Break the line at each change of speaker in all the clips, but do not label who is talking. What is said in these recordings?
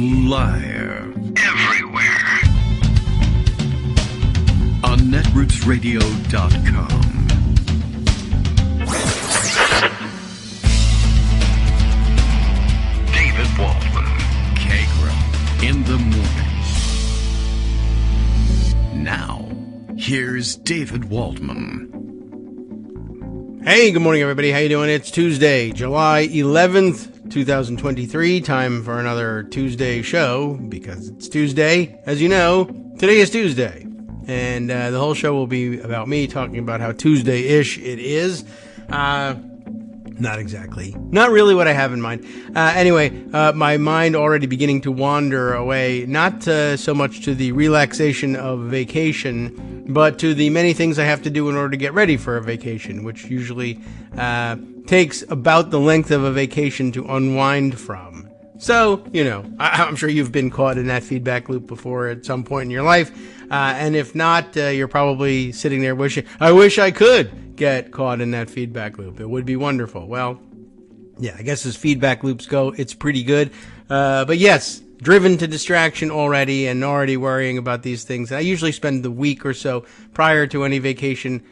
Liar. Everywhere. On netrootsradio.com. David Waldman. Kagro. In the morning. Now, here's David Waldman.
Hey, good morning, everybody. How you doing? It's Tuesday, July 11th, 2023. Time for another Tuesday show, because it's Tuesday. As you know, today is Tuesday. And the whole show will be about me talking about how Tuesday-ish it is. Not exactly. Not really what I have in mind. Anyway, my mind already beginning to wander away, not so much to the relaxation of vacation, but to the many things I have to do in order to get ready for a vacation, which usually takes about the length of a vacation to unwind from. So, you know, I'm sure you've been caught in that feedback loop before at some point in your life. And if not, you're probably sitting there wishing, I wish I could get caught in that feedback loop. It would be wonderful. Well, yeah, I guess as feedback loops go, it's pretty good. But yes, driven to distraction already and already worrying about these things. I usually spend the week or so prior to any vacation,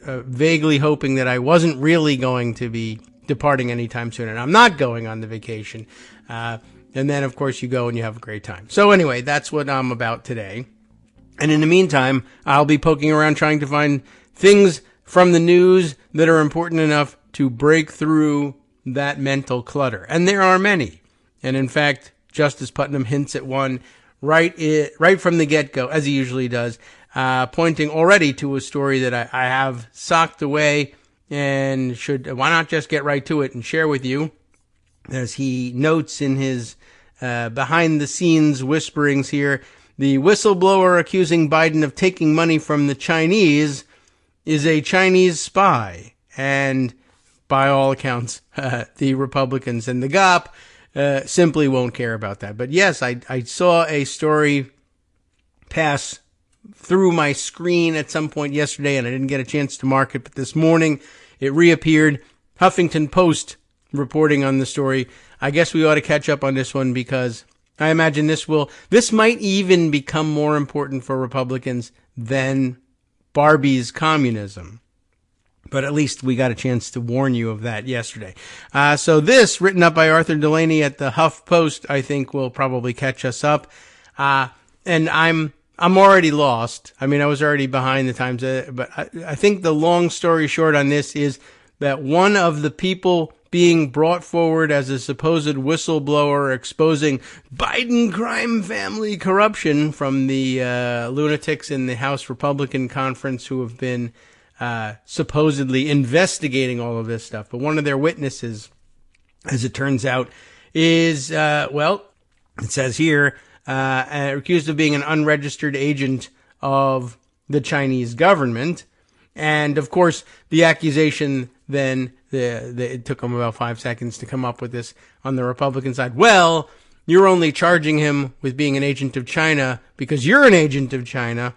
vaguely hoping that I wasn't really going to be departing anytime soon, and I'm not going on the vacation. And then, of course, you go and you have a great time. So anyway, that's what I'm about today. And in the meantime, I'll be poking around trying to find things from the news that are important enough to break through that mental clutter. And there are many. And in fact, Justice Putnam hints at one right from the get-go, as he usually does, pointing already to a story that I have socked away and why not just get right to it and share with you, as he notes in his behind-the-scenes whisperings here. The whistleblower accusing Biden of taking money from the Chinese is a Chinese spy. And by all accounts, the Republicans and the GOP simply won't care about that. But yes, I saw a story pass through my screen at some point yesterday, and I didn't get a chance to mark it, but this morning it reappeared. Huffington Post reporting on the story. I guess we ought to catch up on this one, because I imagine this might even become more important for Republicans than Barbie's communism. But at least we got a chance to warn you of that yesterday. So this, written up by Arthur Delaney at the Huff Post, I think will probably catch us up. And I'm already lost. I mean, I was already behind the times, but I think the long story short on this is that one of the people being brought forward as a supposed whistleblower exposing Biden crime family corruption from the lunatics in the House Republican Conference who have been supposedly investigating all of this stuff. But one of their witnesses, as it turns out, is, it says here, accused of being an unregistered agent of the Chinese government. And, of course, the accusation then, it took them about 5 seconds to come up with this on the Republican side. Well, you're only charging him with being an agent of China because you're an agent of China,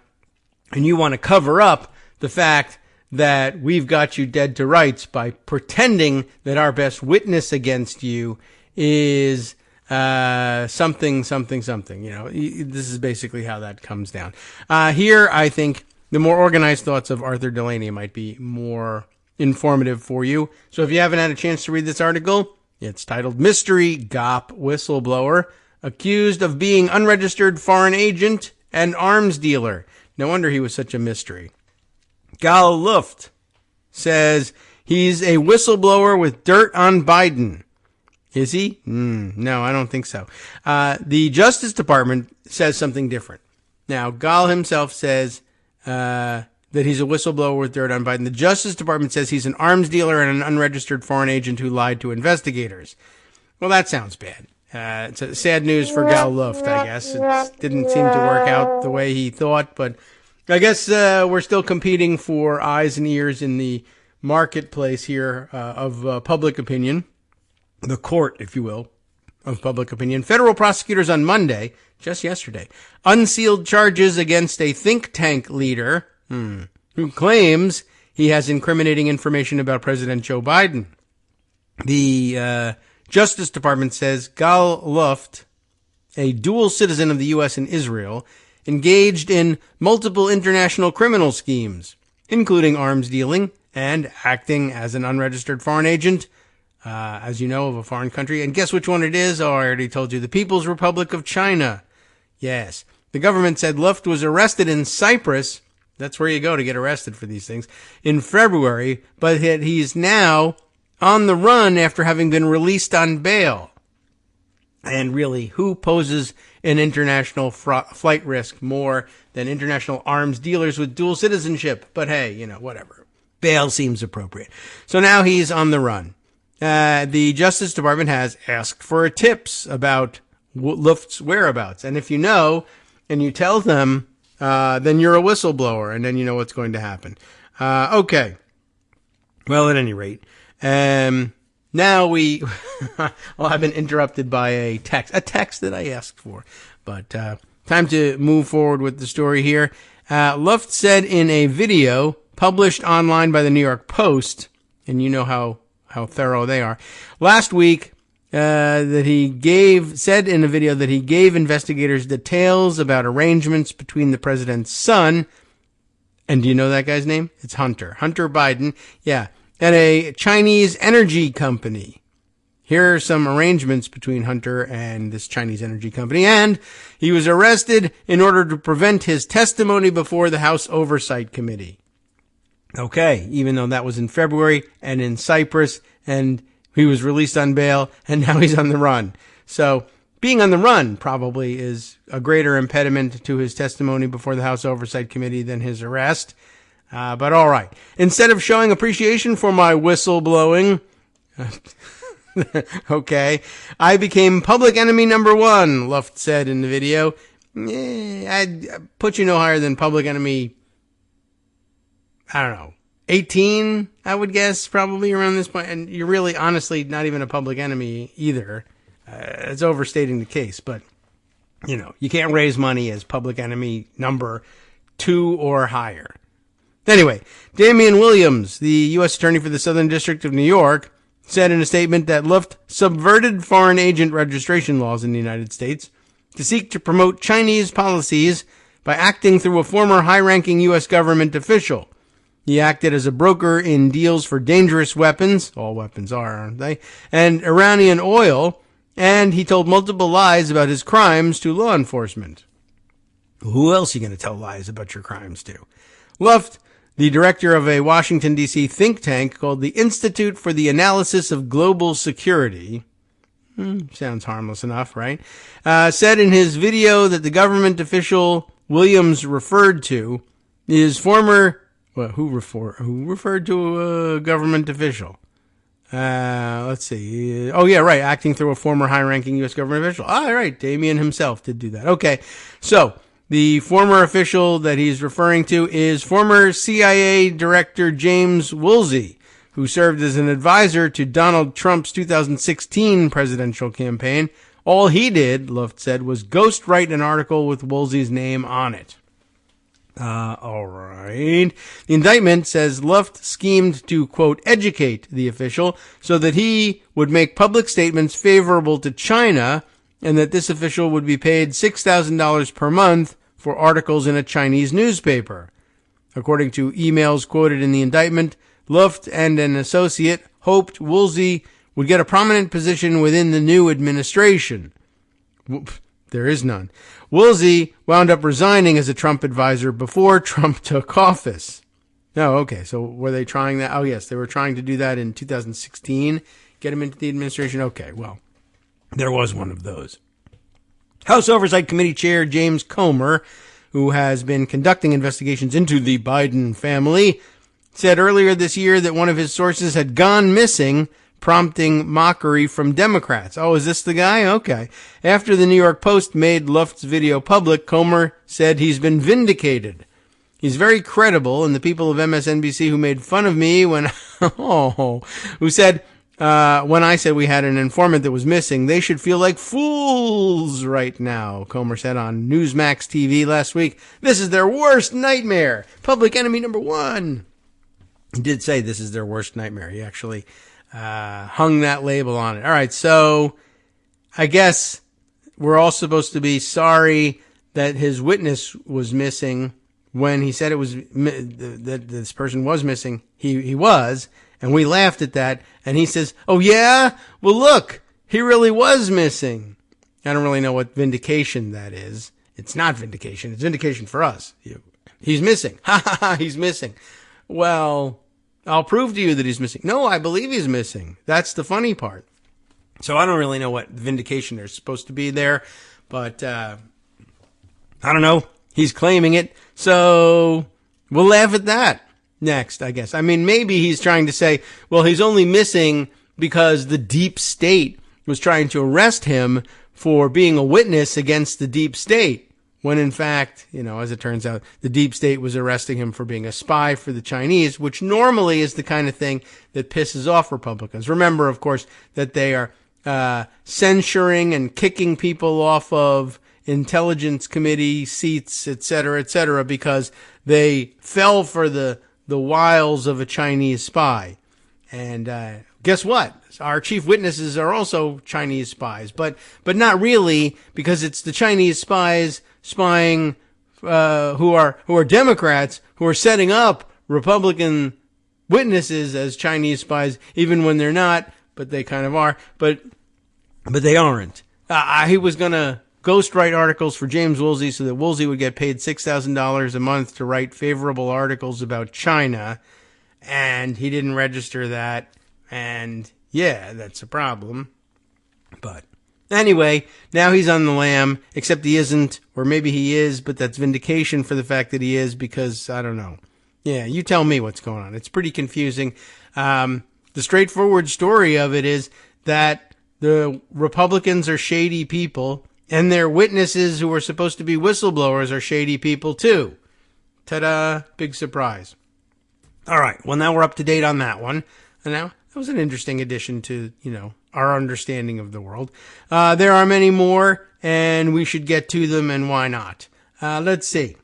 and you want to cover up the fact that we've got you dead to rights by pretending that our best witness against you is something. You know, this is basically how that comes down. Here, I think the more organized thoughts of Arthur Delaney might be more informative for you. So if you haven't had a chance to read this article, it's titled Mystery GOP Whistleblower Accused of Being Unregistered Foreign Agent and Arms Dealer. No wonder he was such a mystery. Gal Luft says he's a whistleblower with dirt on Biden. Is he? No, I don't think so. The Justice Department says something different. Now, Gal himself says that he's a whistleblower with dirt on Biden. The Justice Department says he's an arms dealer and an unregistered foreign agent who lied to investigators. Well, that sounds bad. It's sad news for Gal Luft, I guess. It didn't seem to work out the way he thought, but I guess we're still competing for eyes and ears in the marketplace here of public opinion, the court, if you will, of public opinion. Federal prosecutors on Monday, just yesterday, unsealed charges against a think tank leader who claims he has incriminating information about President Joe Biden. The Justice Department says Gal Luft a dual citizen of the U.S. and Israel, engaged in multiple international criminal schemes, including arms dealing and acting as an unregistered foreign agent, as you know, of a foreign country. And guess which one it is? Oh, I already told you. The People's Republic of China. Yes. The government said Luft was arrested in Cyprus. That's where you go to get arrested for these things. In February, but he's now on the run after having been released on bail. And really, who poses an international flight risk more than international arms dealers with dual citizenship? But hey, whatever. Bail seems appropriate. So now he's on the run. The Justice Department has asked for tips about Luft's whereabouts. And if you know, and you tell them, then you're a whistleblower, and then you know what's going to happen. Okay. Well, at any rate, now I've been interrupted by a text that I asked for, but, time to move forward with the story here. Luft said in a video published online by the New York Post, and you know how thorough they are, last week, that he said in a video that he gave investigators details about arrangements between the president's son, and do you know that guy's name? It's Hunter Biden, yeah, and a Chinese energy company. Here are some arrangements between Hunter and this Chinese energy company, and he was arrested in order to prevent his testimony before the House Oversight Committee. Okay, even though that was in February and in Cyprus, and he was released on bail, and now he's on the run. So being on the run probably is a greater impediment to his testimony before the House Oversight Committee than his arrest. But all right. Instead of showing appreciation for my whistleblowing, okay, I became public enemy number one, Luft said in the video. I'd put you no higher than public enemy, I don't know, 18, I would guess, probably around this point. And you're really, honestly, not even a public enemy either. It's overstating the case, but, you can't raise money as public enemy number 2 or higher. Anyway, Damian Williams, the U.S. Attorney for the Southern District of New York, said in a statement that Luft subverted foreign agent registration laws in the United States to seek to promote Chinese policies by acting through a former high-ranking U.S. government official. He acted as a broker in deals for dangerous weapons, all weapons are, aren't they, and Iranian oil, and he told multiple lies about his crimes to law enforcement. Who else are you going to tell lies about your crimes to? Luft, the director of a Washington, D.C. think tank called the Institute for the Analysis of Global Security, sounds harmless enough, right, said in his video that the government official Williams referred to is former... Well, who referred to a government official? Let's see. Oh, yeah, right. Acting through a former high-ranking U.S. government official. All right. Damian himself did do that. Okay. So the former official that he's referring to is former CIA Director James Woolsey, who served as an advisor to Donald Trump's 2016 presidential campaign. All he did, Luft said, was ghostwrite an article with Woolsey's name on it. All right. The indictment says Luft schemed to, quote, educate the official so that he would make public statements favorable to China and that this official would be paid $6,000 per month for articles in a Chinese newspaper. According to emails quoted in the indictment, Luft and an associate hoped Woolsey would get a prominent position within the new administration. There is none. Woolsey wound up resigning as a Trump advisor before Trump took office. Oh, okay. So were they trying that? Oh, yes. They were trying to do that in 2016, get him into the administration. Okay. Well, there was one of those. House Oversight Committee Chair James Comer, who has been conducting investigations into the Biden family, said earlier this year that one of his sources had gone missing, prompting mockery from Democrats. Oh, is this the guy? Okay. After the New York Post made Luft's video public, Comer said he's been vindicated. He's very credible, and the people of MSNBC who made fun of me when, who said, when I said we had an informant that was missing, they should feel like fools right now, Comer said on Newsmax TV last week. This is their worst nightmare. Public enemy number one. He did say this is their worst nightmare. He actually hung that label on it. All right, so I guess we're all supposed to be sorry that his witness was missing when he said it was that this person was missing. He was, and we laughed at that. And he says, "Oh yeah, well look, he really was missing." I don't really know what vindication that is. It's not vindication. It's vindication for us. He's missing. Ha ha ha. He's missing. Well, I'll prove to you that he's missing. No, I believe he's missing. That's the funny part. So I don't really know what vindication there's supposed to be there, but I don't know. He's claiming it, so we'll laugh at that next, I guess. I mean, maybe he's trying to say, well, he's only missing because the deep state was trying to arrest him for being a witness against the deep state, when in fact, as it turns out, the deep state was arresting him for being a spy for the Chinese, which normally is the kind of thing that pisses off Republicans. Remember, of course, that they are censuring and kicking people off of intelligence committee seats, et cetera, because they fell for the wiles of a Chinese spy. And guess what? Our chief witnesses are also Chinese spies, but not really, because it's the Chinese spies spying who are Democrats who are setting up Republican witnesses as Chinese spies, even when they're not. But they kind of are, but they aren't. He was going to ghostwrite articles for James Woolsey so that Woolsey would get paid $6,000 a month to write favorable articles about China, and he didn't register that, and yeah, that's a problem. But anyway, now he's on the lam, except he isn't, or maybe he is, but that's vindication for the fact that he is, because I don't know. Yeah, you tell me what's going on. It's pretty confusing. The straightforward story of it is that the Republicans are shady people, and their witnesses who are supposed to be whistleblowers are shady people too. Ta-da, big surprise. All right, well now we're up to date on that one. And now, that was an interesting addition to, our understanding of the world. There are many more, and we should get to them, and why not? Let's see.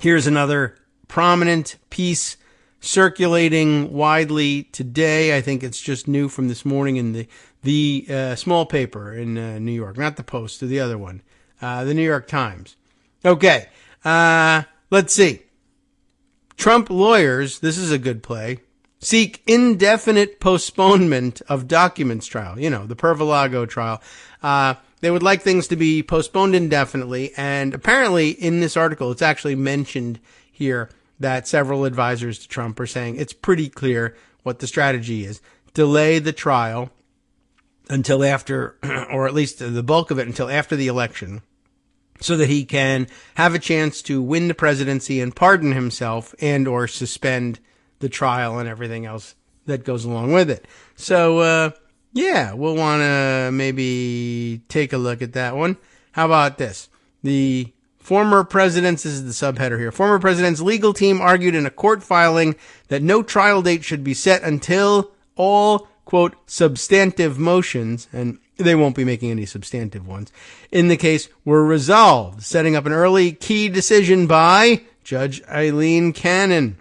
Here's another prominent piece circulating widely today. I think it's just new from this morning in the small paper in New York, not the Post, the other one, the New York Times. Okay, let's see. Trump lawyers, this is a good play, seek indefinite postponement of documents trial. The Pervolago trial. They would like things to be postponed indefinitely, and apparently in this article, it's actually mentioned here that several advisors to Trump are saying it's pretty clear what the strategy is. Delay the trial until after, or at least the bulk of it until after the election, so that he can have a chance to win the presidency and pardon himself and or suspend the trial and everything else that goes along with it. So, yeah, we'll want to maybe take a look at that one. How about this? The former president's, this is the subheader here, former president's legal team argued in a court filing that no trial date should be set until all, quote, substantive motions, and they won't be making any substantive ones, in the case were resolved, setting up an early key decision by Judge Eileen Cannon.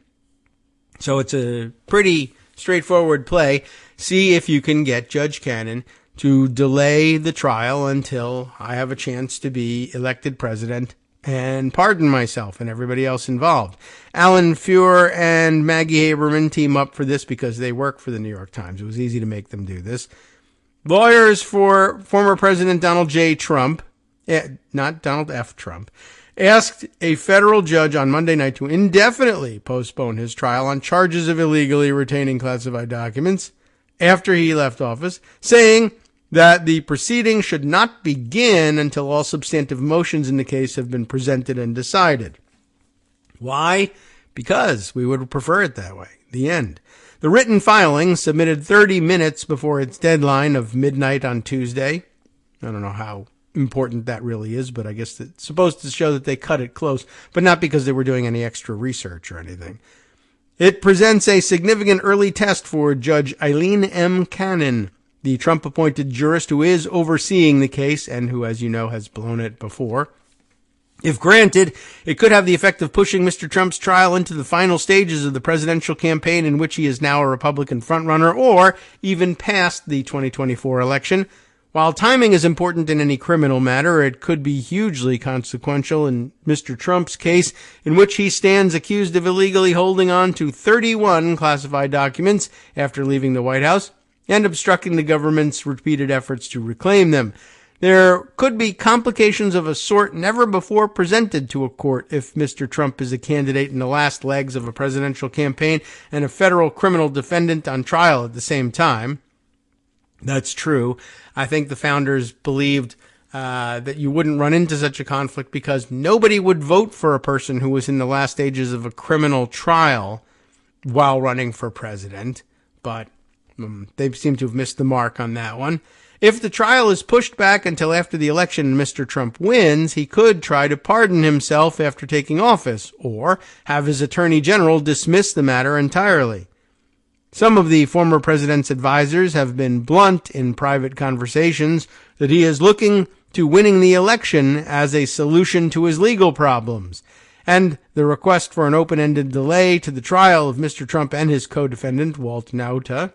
So it's a pretty straightforward play. See if you can get Judge Cannon to delay the trial until I have a chance to be elected president and pardon myself and everybody else involved. Alan Fuhr and Maggie Haberman team up for this because they work for the New York Times. It was easy to make them do this. Lawyers for former President Donald J. Trump, not Donald F. Trump, asked a federal judge on Monday night to indefinitely postpone his trial on charges of illegally retaining classified documents after he left office, saying that the proceeding should not begin until all substantive motions in the case have been presented and decided. Why? Because we would prefer it that way. The end. The written filing, submitted 30 minutes before its deadline of midnight on Tuesday. I don't know how important that really is, but I guess it's supposed to show that they cut it close, but not because they were doing any extra research or anything. It presents a significant early test for Judge Eileen M. Cannon, the Trump-appointed jurist who is overseeing the case and who, as you know, has blown it before. If granted, it could have the effect of pushing Mr. Trump's trial into the final stages of the presidential campaign in which he is now a Republican frontrunner, or even past the 2024 election, While timing is important in any criminal matter, it could be hugely consequential in Mr. Trump's case, in which he stands accused of illegally holding on to 31 classified documents after leaving the White House and obstructing the government's repeated efforts to reclaim them. There could be complications of a sort never before presented to a court if Mr. Trump is a candidate in the last legs of a presidential campaign and a federal criminal defendant on trial at the same time. That's true. I think the founders believed that you wouldn't run into such a conflict because nobody would vote for a person who was in the last stages of a criminal trial while running for president. But they seem to have missed the mark on that one. If the trial is pushed back until after the election and Mr. Trump wins, he could try to pardon himself after taking office or have his attorney general dismiss the matter entirely. Some of the former president's advisors have been blunt in private conversations that he is looking to winning the election as a solution to his legal problems. And the request for an open-ended delay to the trial of Mr. Trump and his co-defendant, Walt Nauta,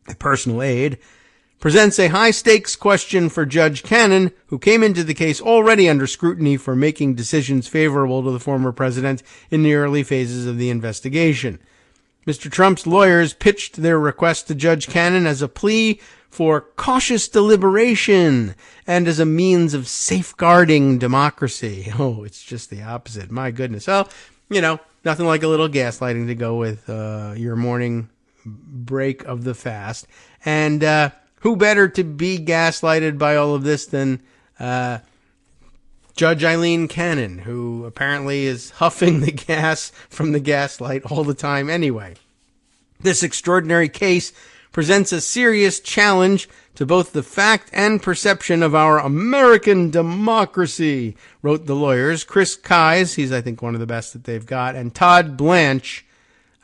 a personal aide, presents a high-stakes question for Judge Cannon, who came into the case already under scrutiny for making decisions favorable to the former president in the early phases of the investigation. Mr. Trump's lawyers pitched their request to Judge Cannon as a plea for cautious deliberation and as a means of safeguarding democracy. Oh, it's just the opposite. My goodness. Oh, nothing like a little gaslighting to go with your morning break of the fast. And who better to be gaslighted by all of this than Judge Eileen Cannon, who apparently is huffing the gas from the gaslight all the time anyway. This extraordinary case presents a serious challenge to both the fact and perception of our American democracy, wrote the lawyers. Chris Kise, he's I think one of the best that they've got, and Todd Blanche,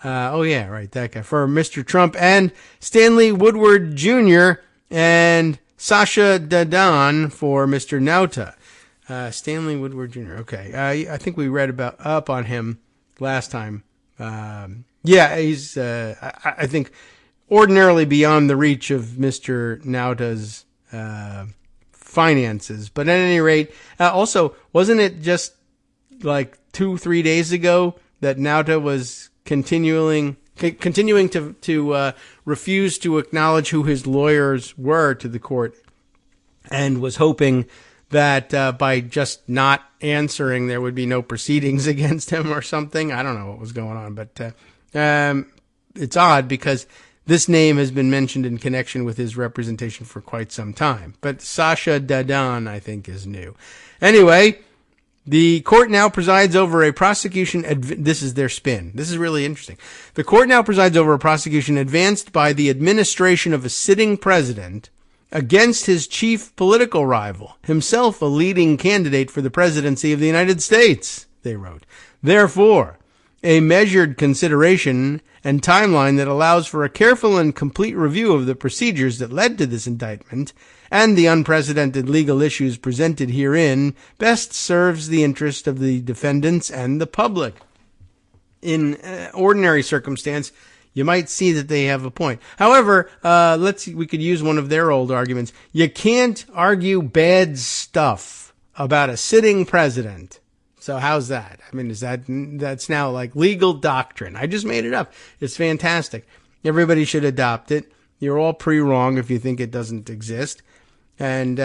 that guy, for Mr. Trump, and Stanley Woodward Jr., and Sasha Dadan for Mr. Nauta. Stanley Woodward Jr. Okay. I think we read up on him last time. He's, I think, ordinarily beyond the reach of Mr. Nauta's, finances. But at any rate, also, wasn't it just like 2-3 days ago that Nauta was continuing to refuse to acknowledge who his lawyers were to the court, and was hoping that by just not answering there would be no proceedings against him or something. I don't know what was going on, but it's odd because this name has been mentioned in connection with his representation for quite some time. But Sasha Dadan, I think, is new. Anyway, the court now presides over a prosecution. This is their spin. This is really interesting. The court now presides over a prosecution advanced by the administration of a sitting president against his chief political rival, himself a leading candidate for the presidency of the United States, they wrote. Therefore, a measured consideration and timeline that allows for a careful and complete review of the procedures that led to this indictment and the unprecedented legal issues presented herein best serves the interest of the defendants and the public. In ordinary circumstance, you might see that they have a point. However, we could use one of their old arguments. You can't argue bad stuff about a sitting president. So how's that? I mean, that's now like legal doctrine. I just made it up. It's fantastic. Everybody should adopt it. You're all wrong if you think it doesn't exist. And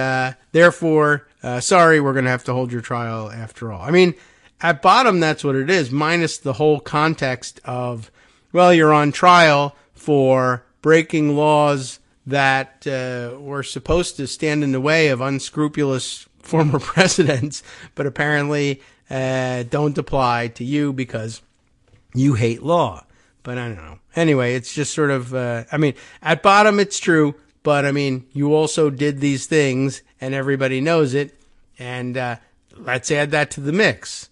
therefore, sorry, we're going to have to hold your trial after all. I mean, at bottom, that's what it is, minus the whole context of, well, you're on trial for breaking laws that were supposed to stand in the way of unscrupulous former presidents, but apparently don't apply to you because you hate law. But I don't know. Anyway, it's just sort of, at bottom, it's true. But, you also did these things, and everybody knows it, and let's add that to the mix.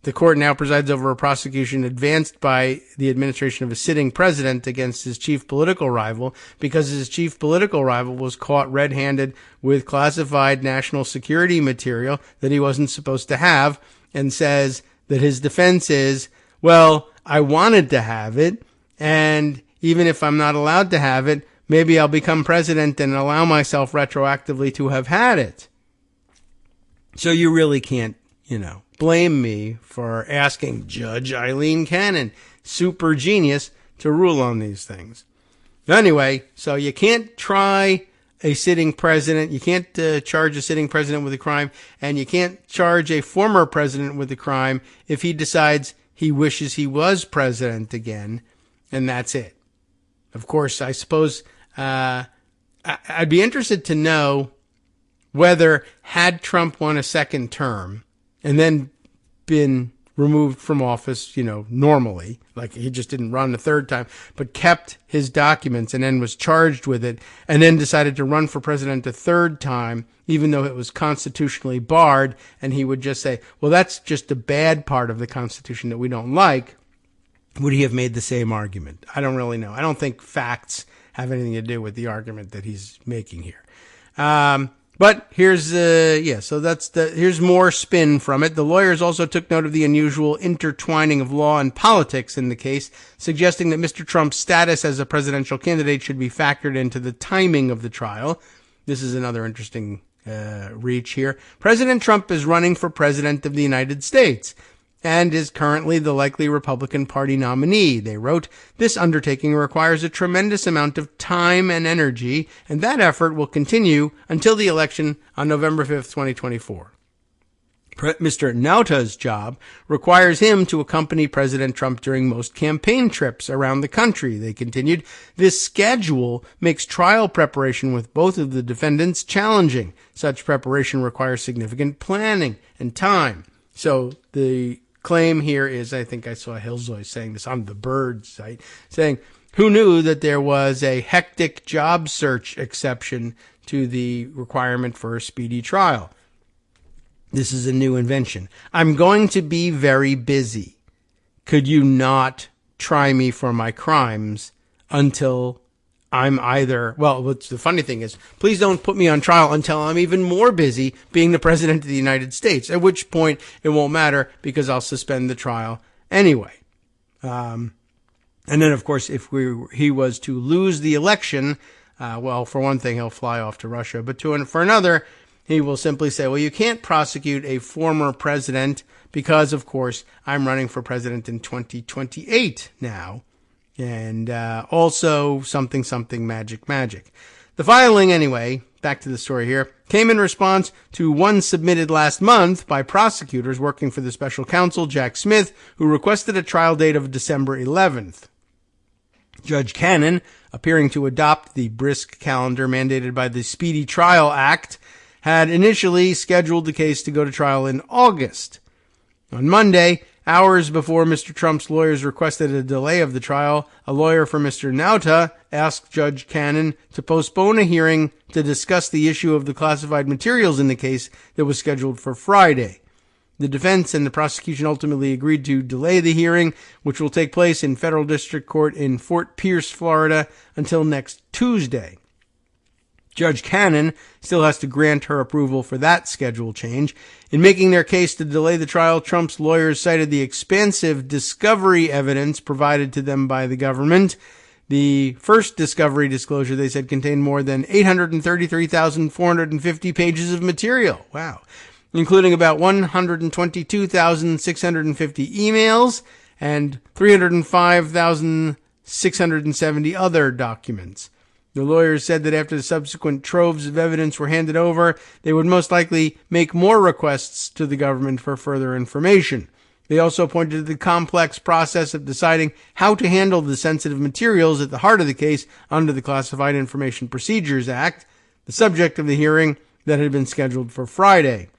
The court now presides over a prosecution advanced by the administration of a sitting president against his chief political rival because his chief political rival was caught red-handed with classified national security material that he wasn't supposed to have, and says that his defense is, well, I wanted to have it, and even if I'm not allowed to have it, maybe I'll become president and allow myself retroactively to have had it. So you really can't, blame me for asking Judge Eileen Cannon, super genius, to rule on these things. Anyway, so you can't try a sitting president. You can't charge a sitting president with a crime, and you can't charge a former president with a crime if he decides he wishes he was president again, and that's it. Of course, I suppose I'd be interested to know whether, had Trump won a second term and then been removed from office, normally, like he just didn't run the third time, but kept his documents and then was charged with it and then decided to run for president a third time, even though it was constitutionally barred, and he would just say, well, that's just a bad part of the Constitution that we don't like, would he have made the same argument? I don't really know. I don't think facts have anything to do with the argument that he's making here. But here's, here's more spin from it. The lawyers also took note of the unusual intertwining of law and politics in the case, suggesting that Mr. Trump's status as a presidential candidate should be factored into the timing of the trial. This is another interesting reach here. President Trump is running for president of the United States and is currently the likely Republican Party nominee. They wrote, this undertaking requires a tremendous amount of time and energy, and that effort will continue until the election on November 5th, 2024. Mr. Nauta's job requires him to accompany President Trump during most campaign trips around the country. They continued, this schedule makes trial preparation with both of the defendants challenging. Such preparation requires significant planning and time. So the claim here is, I think I saw Hillzoy saying this on the Bird site, saying, who knew that there was a hectic job search exception to the requirement for a speedy trial? This is a new invention. I'm going to be very busy. Could you not try me for my crimes until I'm either, well, what's the funny thing is, please don't put me on trial until I'm even more busy being the president of the United States, at which point it won't matter because I'll suspend the trial anyway. And then, of course, if he was to lose the election, well, for one thing, he'll fly off to Russia, but for another, he will simply say, well, you can't prosecute a former president because, of course, I'm running for president in 2028 now. And also something magic. The filing, anyway, back to the story here, came in response to one submitted last month by prosecutors working for the special counsel, Jack Smith, who requested a trial date of December 11th. Judge Cannon, appearing to adopt the brisk calendar mandated by the Speedy Trial Act, had initially scheduled the case to go to trial in August. On Monday, hours before Mr. Trump's lawyers requested a delay of the trial, a lawyer for Mr. Nauta asked Judge Cannon to postpone a hearing to discuss the issue of the classified materials in the case that was scheduled for Friday. The defense and the prosecution ultimately agreed to delay the hearing, which will take place in federal district court in Fort Pierce, Florida, until next Tuesday. Judge Cannon still has to grant her approval for that schedule change. In making their case to delay the trial, Trump's lawyers cited the expansive discovery evidence provided to them by the government. The first discovery disclosure, they said, contained more than 833,450 pages of material. Wow. Including about 122,650 emails and 305,670 other documents. The lawyers said that after the subsequent troves of evidence were handed over, they would most likely make more requests to the government for further information. They also pointed to the complex process of deciding how to handle the sensitive materials at the heart of the case under the Classified Information Procedures Act, the subject of the hearing that had been scheduled for Friday.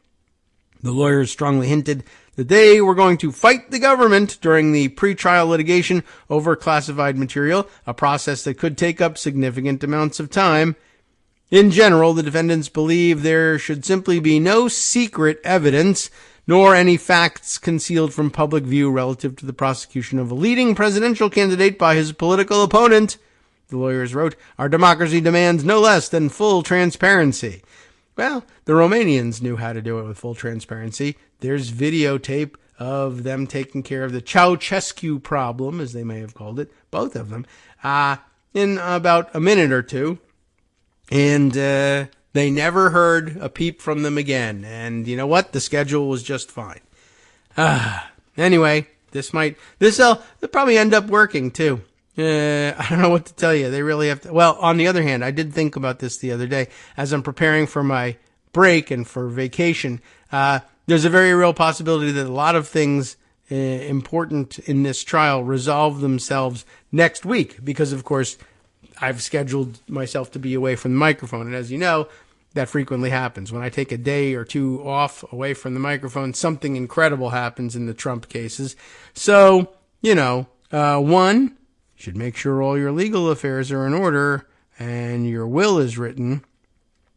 The lawyers strongly hinted that they were going to fight the government during the pretrial litigation over classified material, a process that could take up significant amounts of time. In general, the defendants believe there should simply be no secret evidence, nor any facts concealed from public view relative to the prosecution of a leading presidential candidate by his political opponent. The lawyers wrote, "Our democracy demands no less than full transparency." Well, the Romanians knew how to do it with full transparency. There's videotape of them taking care of the Ceausescu problem, as they may have called it, both of them. in about a minute or two. And they never heard a peep from them again. And you know what? The schedule was just fine. Anyway, they'll probably end up working too. I don't know what to tell you. They really have to. Well, on the other hand, I did think about this the other day as I'm preparing for my break and for vacation. There's a very real possibility that a lot of things important in this trial resolve themselves next week because, of course, I've scheduled myself to be away from the microphone. And as you know, that frequently happens. When I take a day or two off away from the microphone, something incredible happens in the Trump cases. So, one, you should make sure all your legal affairs are in order and your will is written,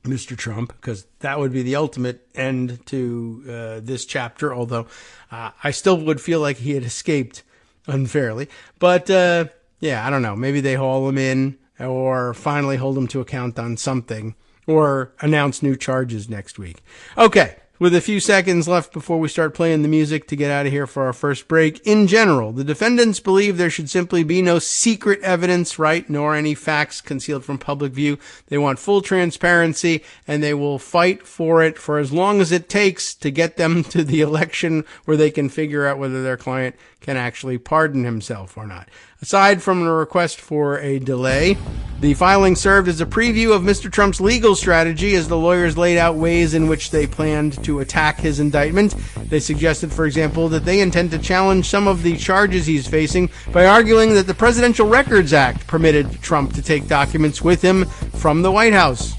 Mr. Trump, because that would be the ultimate end to this chapter, although I still would feel like he had escaped unfairly. But, I don't know. Maybe they haul him in or finally hold him to account on something or announce new charges next week. Okay, with a few seconds left before we start playing the music to get out of here for our first break. In general, the defendants believe there should simply be no secret evidence, right, nor any facts concealed from public view. They want full transparency, and they will fight for it for as long as it takes to get them to the election where they can figure out whether their client can actually pardon himself or not. Aside from the request for a delay, the filing served as a preview of Mr. Trump's legal strategy as the lawyers laid out ways in which they planned to attack his indictment. They suggested, for example, that they intend to challenge some of the charges he's facing by arguing that the Presidential Records Act permitted Trump to take documents with him from the White House.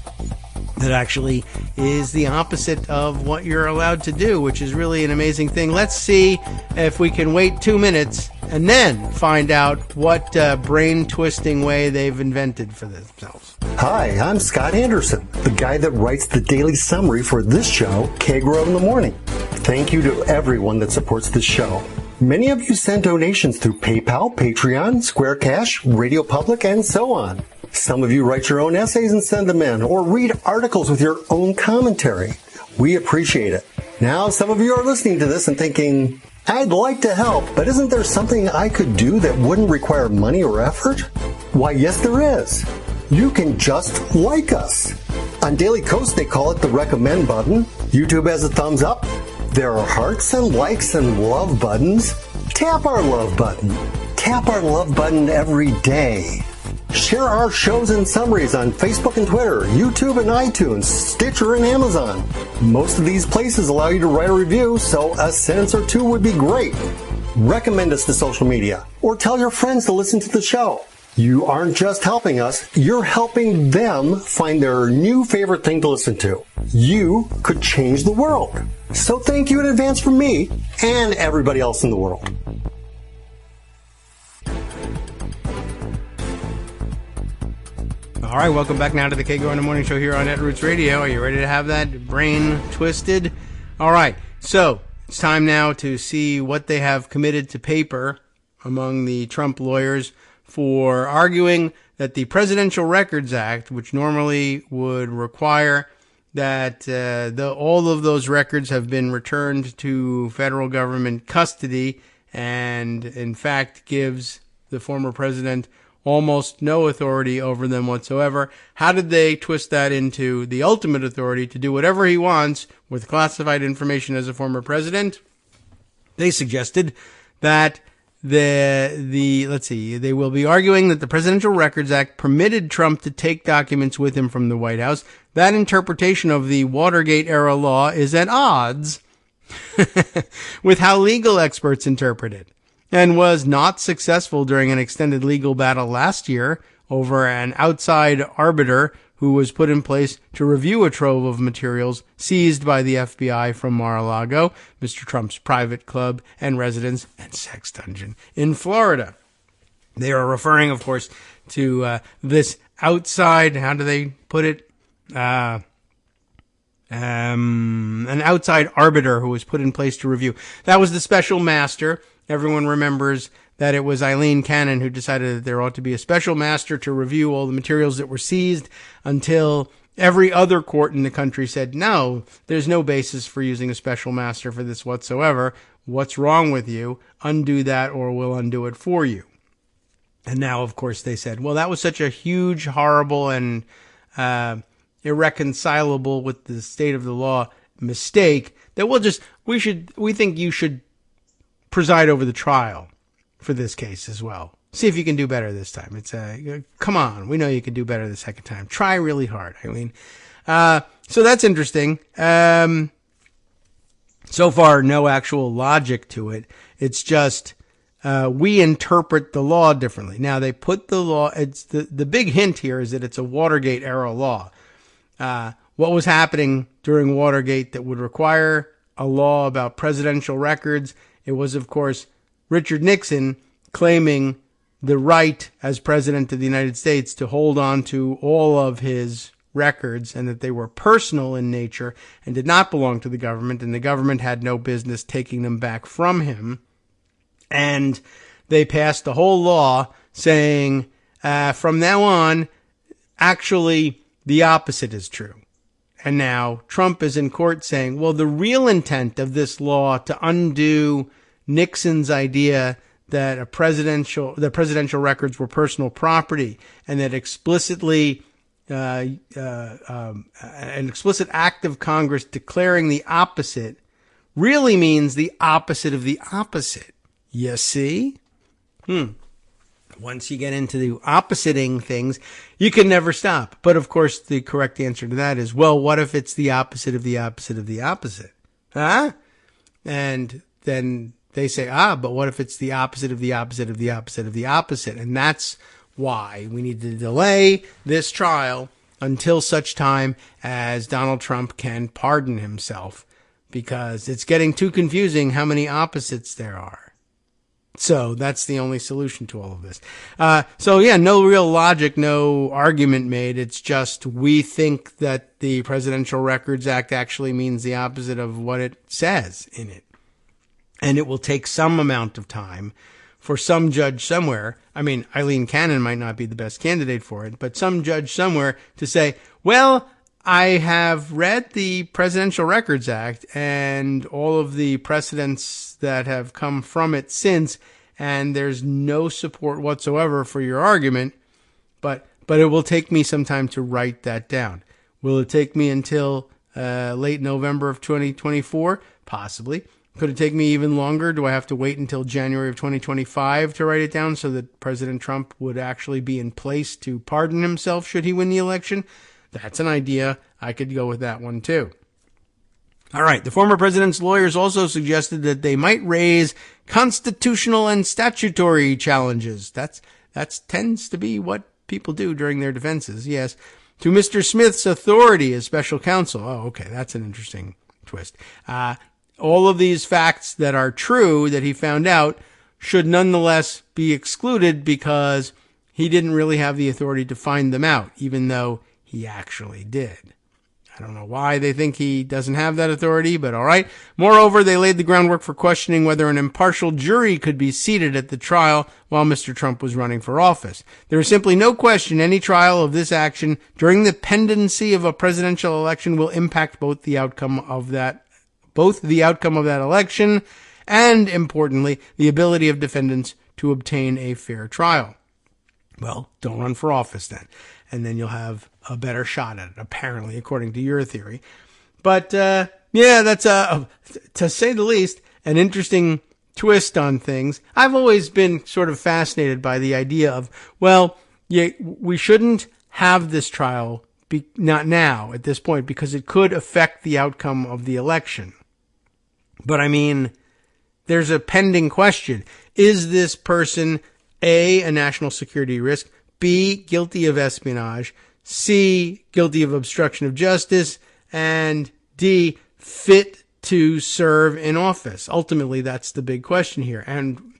That actually is the opposite of what you're allowed to do, which is really an amazing thing. Let's see if we can wait 2 minutes and then find out what brain-twisting way they've invented for themselves.
Hi, I'm Scott Anderson, the guy that writes the daily summary for this show, Kagro in the Morning. Thank you to everyone that supports this show. Many of you send donations through PayPal, Patreon, Square Cash, Radio Public, and so on. Some of you write your own essays and send them in, or read articles with your own commentary. We appreciate it. Now, some of you are listening to this and thinking, I'd like to help, but isn't there something I could do that wouldn't require money or effort? Why, yes, there is. You can just like us. On Daily Kos, they call it the recommend button. YouTube has a thumbs up. There are hearts and likes and love buttons. Tap our love button. Tap our love button every day. Share our shows and summaries on Facebook and Twitter, YouTube and iTunes, Stitcher and Amazon. Most of these places allow you to write a review, so a sentence or two would be great. Recommend us to social media, or tell your friends to listen to the show. You aren't just helping us, you're helping them find their new favorite thing to listen to. You could change the world. So thank you in advance from me and everybody else in the world.
All right, welcome back now to the Kagro in the Morning Show here on Netroots Radio. Are you ready to have that brain twisted? All right, so it's time now to see what they have committed to paper among the Trump lawyers for arguing that the Presidential Records Act, which normally would require that all of those records have been returned to federal government custody and, in fact, gives the former president almost no authority over them whatsoever. How did they twist that into the ultimate authority to do whatever he wants with classified information as a former president? They suggested that they will be arguing that the Presidential Records Act permitted Trump to take documents with him from the White House. That interpretation of the Watergate-era law is at odds with how legal experts interpret it, and was not successful during an extended legal battle last year over an outside arbiter who was put in place to review a trove of materials seized by the FBI from Mar-a-Lago, Mr. Trump's private club and residence and sex dungeon in Florida. They are referring, of course, to this outside, how do they put it? An outside arbiter who was put in place to review. That was the special master. Everyone remembers that it was Eileen Cannon who decided that there ought to be a special master to review all the materials that were seized until every other court in the country said, no, there's no basis for using a special master for this whatsoever. What's wrong with you? Undo that or we'll undo it for you. And now, of course, they said, well, that was such a huge, horrible, and irreconcilable with the state of the law mistake that we think you should preside over the trial for this case as well. See if you can do better this time. It's come on, we know you can do better the second time. Try really hard, Eileen. So that's interesting. So far, no actual logic to it. It's just we interpret the law differently. Now, they put the law, it's the big hint here is that it's a Watergate era law. What was happening during Watergate that would require a law about presidential records? It was, of course, Richard Nixon claiming the right as president of the United States to hold on to all of his records, and that they were personal in nature and did not belong to the government, and the government had no business taking them back from him. And they passed a whole law saying, from now on, actually, the opposite is true. And now Trump is in court saying, well, the real intent of this law to undo Nixon's idea that the presidential records were personal property, and that explicitly an explicit act of Congress declaring the opposite really means the opposite of the opposite. You see? Once you get into the oppositing things, you can never stop. But of course, the correct answer to that is, well, what if it's the opposite of the opposite of the opposite? Huh? And then they say, but what if it's the opposite of the opposite of the opposite of the opposite? And that's why we need to delay this trial until such time as Donald Trump can pardon himself, because it's getting too confusing how many opposites there are. So that's the only solution to all of this. No real logic, no argument made. It's just we think that the Presidential Records Act actually means the opposite of what it says in it. And it will take some amount of time for some judge somewhere. I mean, Eileen Cannon might not be the best candidate for it, but some judge somewhere to say, well, I have read the Presidential Records Act and all of the precedents that have come from it since, and there's no support whatsoever for your argument, but it will take me some time to write that down. Will it take me until late November of 2024? Possibly. Could it take me even longer? Do I have to wait until January of 2025 to write it down so that President Trump would actually be in place to pardon himself should he win the election? That's an idea. I could go with that one too. All right. The former president's lawyers also suggested that they might raise constitutional and statutory challenges. That tends to be what people do during their defenses. Yes. To Mr. Smith's authority as special counsel. Oh, okay. That's an interesting twist. All of these facts that are true that he found out should nonetheless be excluded because he didn't really have the authority to find them out, even though he actually did. I don't know why they think he doesn't have that authority, but all right. Moreover, they laid the groundwork for questioning whether an impartial jury could be seated at the trial while Mr. Trump was running for office. There is simply no question any trial of this action during the pendency of a presidential election will impact both the outcome of that election and, importantly, the ability of defendants to obtain a fair trial. Well, don't run for office then, and then you'll have a better shot at it, apparently, according to your theory. But, that's, to say the least, an interesting twist on things. I've always been sort of fascinated by the idea of, we shouldn't have this trial, not now, at this point, because it could affect the outcome of the election. But I mean, there's a pending question. Is this person, A, a national security risk, B, guilty of espionage, C, guilty of obstruction of justice, and D, fit to serve in office? Ultimately, that's the big question here. And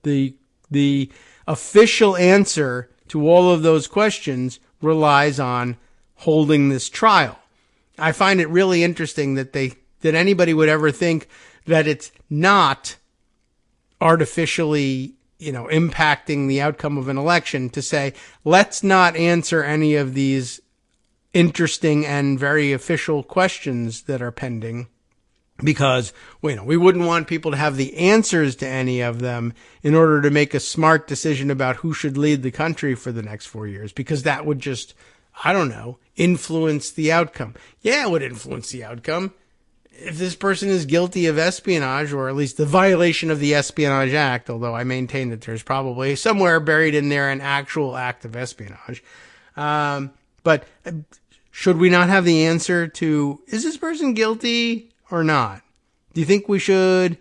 the official answer to all of those questions relies on holding this trial. I find it really interesting that anybody would ever think that it's not artificially, impacting the outcome of an election to say, let's not answer any of these interesting and very official questions that are pending. because we wouldn't want people to have the answers to any of them in order to make a smart decision about who should lead the country for the next 4 years, because that would just, I don't know, influence the outcome. Yeah, it would influence the outcome. If this person is guilty of espionage, or at least the violation of the Espionage Act, although I maintain that there's probably somewhere buried in there an actual act of espionage. But should we not have the answer to, is this person guilty or not? Do you think we should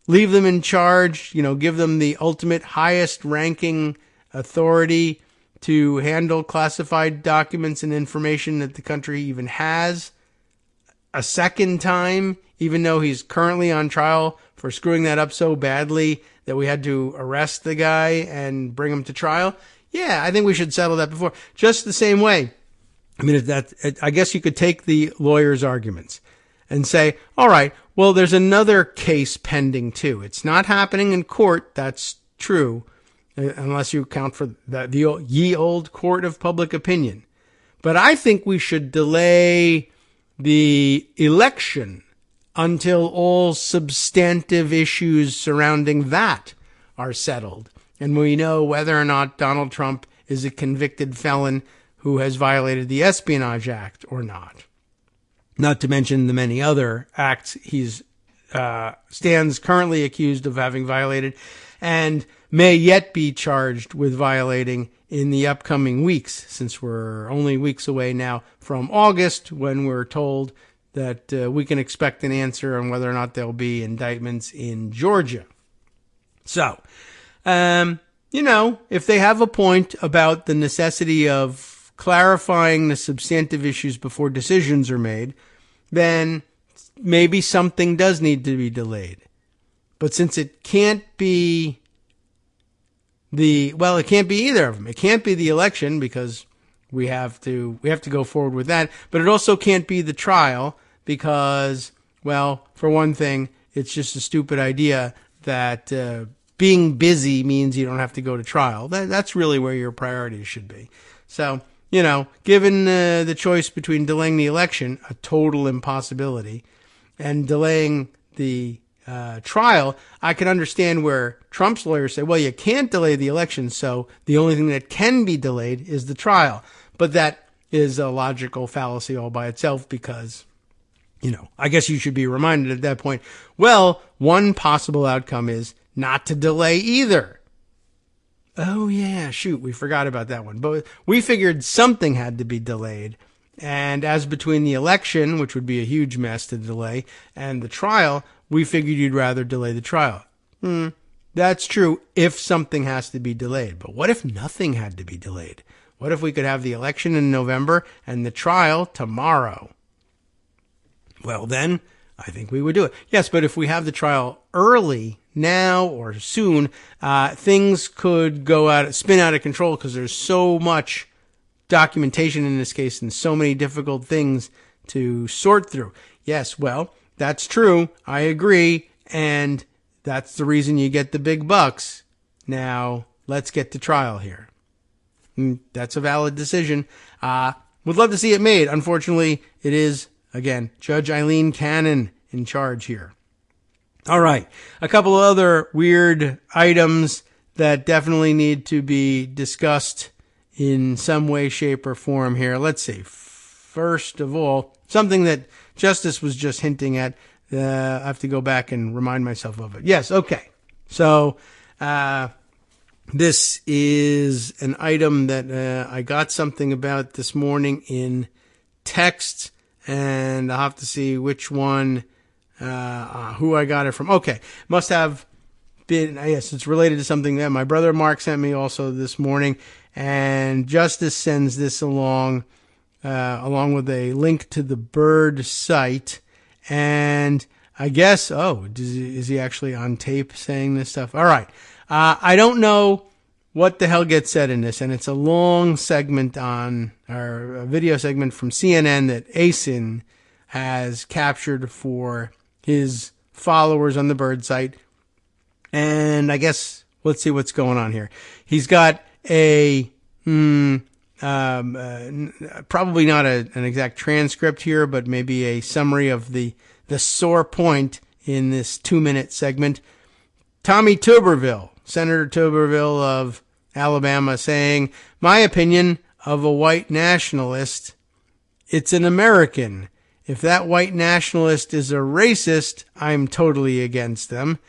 leave them in charge, give them the ultimate highest ranking authority to handle classified documents and information that the country even has a second time, even though he's currently on trial for screwing that up so badly that we had to arrest the guy and bring him to trial? Yeah, I think we should settle that before. Just the same way. I guess you could take the lawyer's arguments and say, all right, well, there's another case pending too. It's not happening in court. That's true, unless you account for the ye old court of public opinion. But I think we should delay the election until all substantive issues surrounding that are settled, and we know whether or not Donald Trump is a convicted felon who has violated the Espionage Act or not. Not to mention the many other acts he's stands currently accused of having violated and may yet be charged with violating in the upcoming weeks, since we're only weeks away now from August, when we're told that we can expect an answer on whether or not there'll be indictments in Georgia. So, if they have a point about the necessity of clarifying the substantive issues before decisions are made, then maybe something does need to be delayed. But since it can't be it can't be either of them. It can't be the election, because we have to go forward with that. But it also can't be the trial, because, well, for one thing, it's just a stupid idea that being busy means you don't have to go to trial. That's really where your priorities should be. So, given the choice between delaying the election, a total impossibility, and delaying the trial, I can understand where Trump's lawyers say, well, you can't delay the election, so the only thing that can be delayed is the trial. But that is a logical fallacy all by itself, because, I guess you should be reminded at that point, well, one possible outcome is not to delay either. Oh, yeah, shoot, we forgot about that one. But we figured something had to be delayed. And as between the election, which would be a huge mess to delay, and the trial, we figured you'd rather delay the trial. That's true if something has to be delayed. But what if nothing had to be delayed? What if we could have the election in November and the trial tomorrow? Well, then I think we would do it. Yes, but if we have the trial early, now or soon, things could spin out of control, because there's so much documentation in this case and so many difficult things to sort through. Yes, well, that's true. I agree. And that's the reason you get the big bucks. Now, let's get to trial here. That's a valid decision. Would love to see it made. Unfortunately, it is, again, Judge Eileen Cannon in charge here. All right. A couple of other weird items that definitely need to be discussed in some way, shape, or form here. Let's see. First of all, something that Justice was just hinting at. I have to go back and remind myself of it. Yes, okay. So, this is an item that I got something about this morning in text, and I'll have to see which one, who I got it from. Okay, must have been, yes, it's related to something that my brother Mark sent me also this morning, and Justice sends this along with a link to the Bird site. And I guess, is he actually on tape saying this stuff? All right. I don't know what the hell gets said in this, and it's a long segment or a video segment from CNN that ASIN has captured for his followers on the Bird site. And I guess, let's see what's going on here. He's got a, probably not an exact transcript here, but maybe a summary of the the sore point in this 2-minute segment. Tommy Tuberville, Senator Tuberville of Alabama, saying, my opinion of a white nationalist, it's an American. If that white nationalist is a racist, I'm totally against them.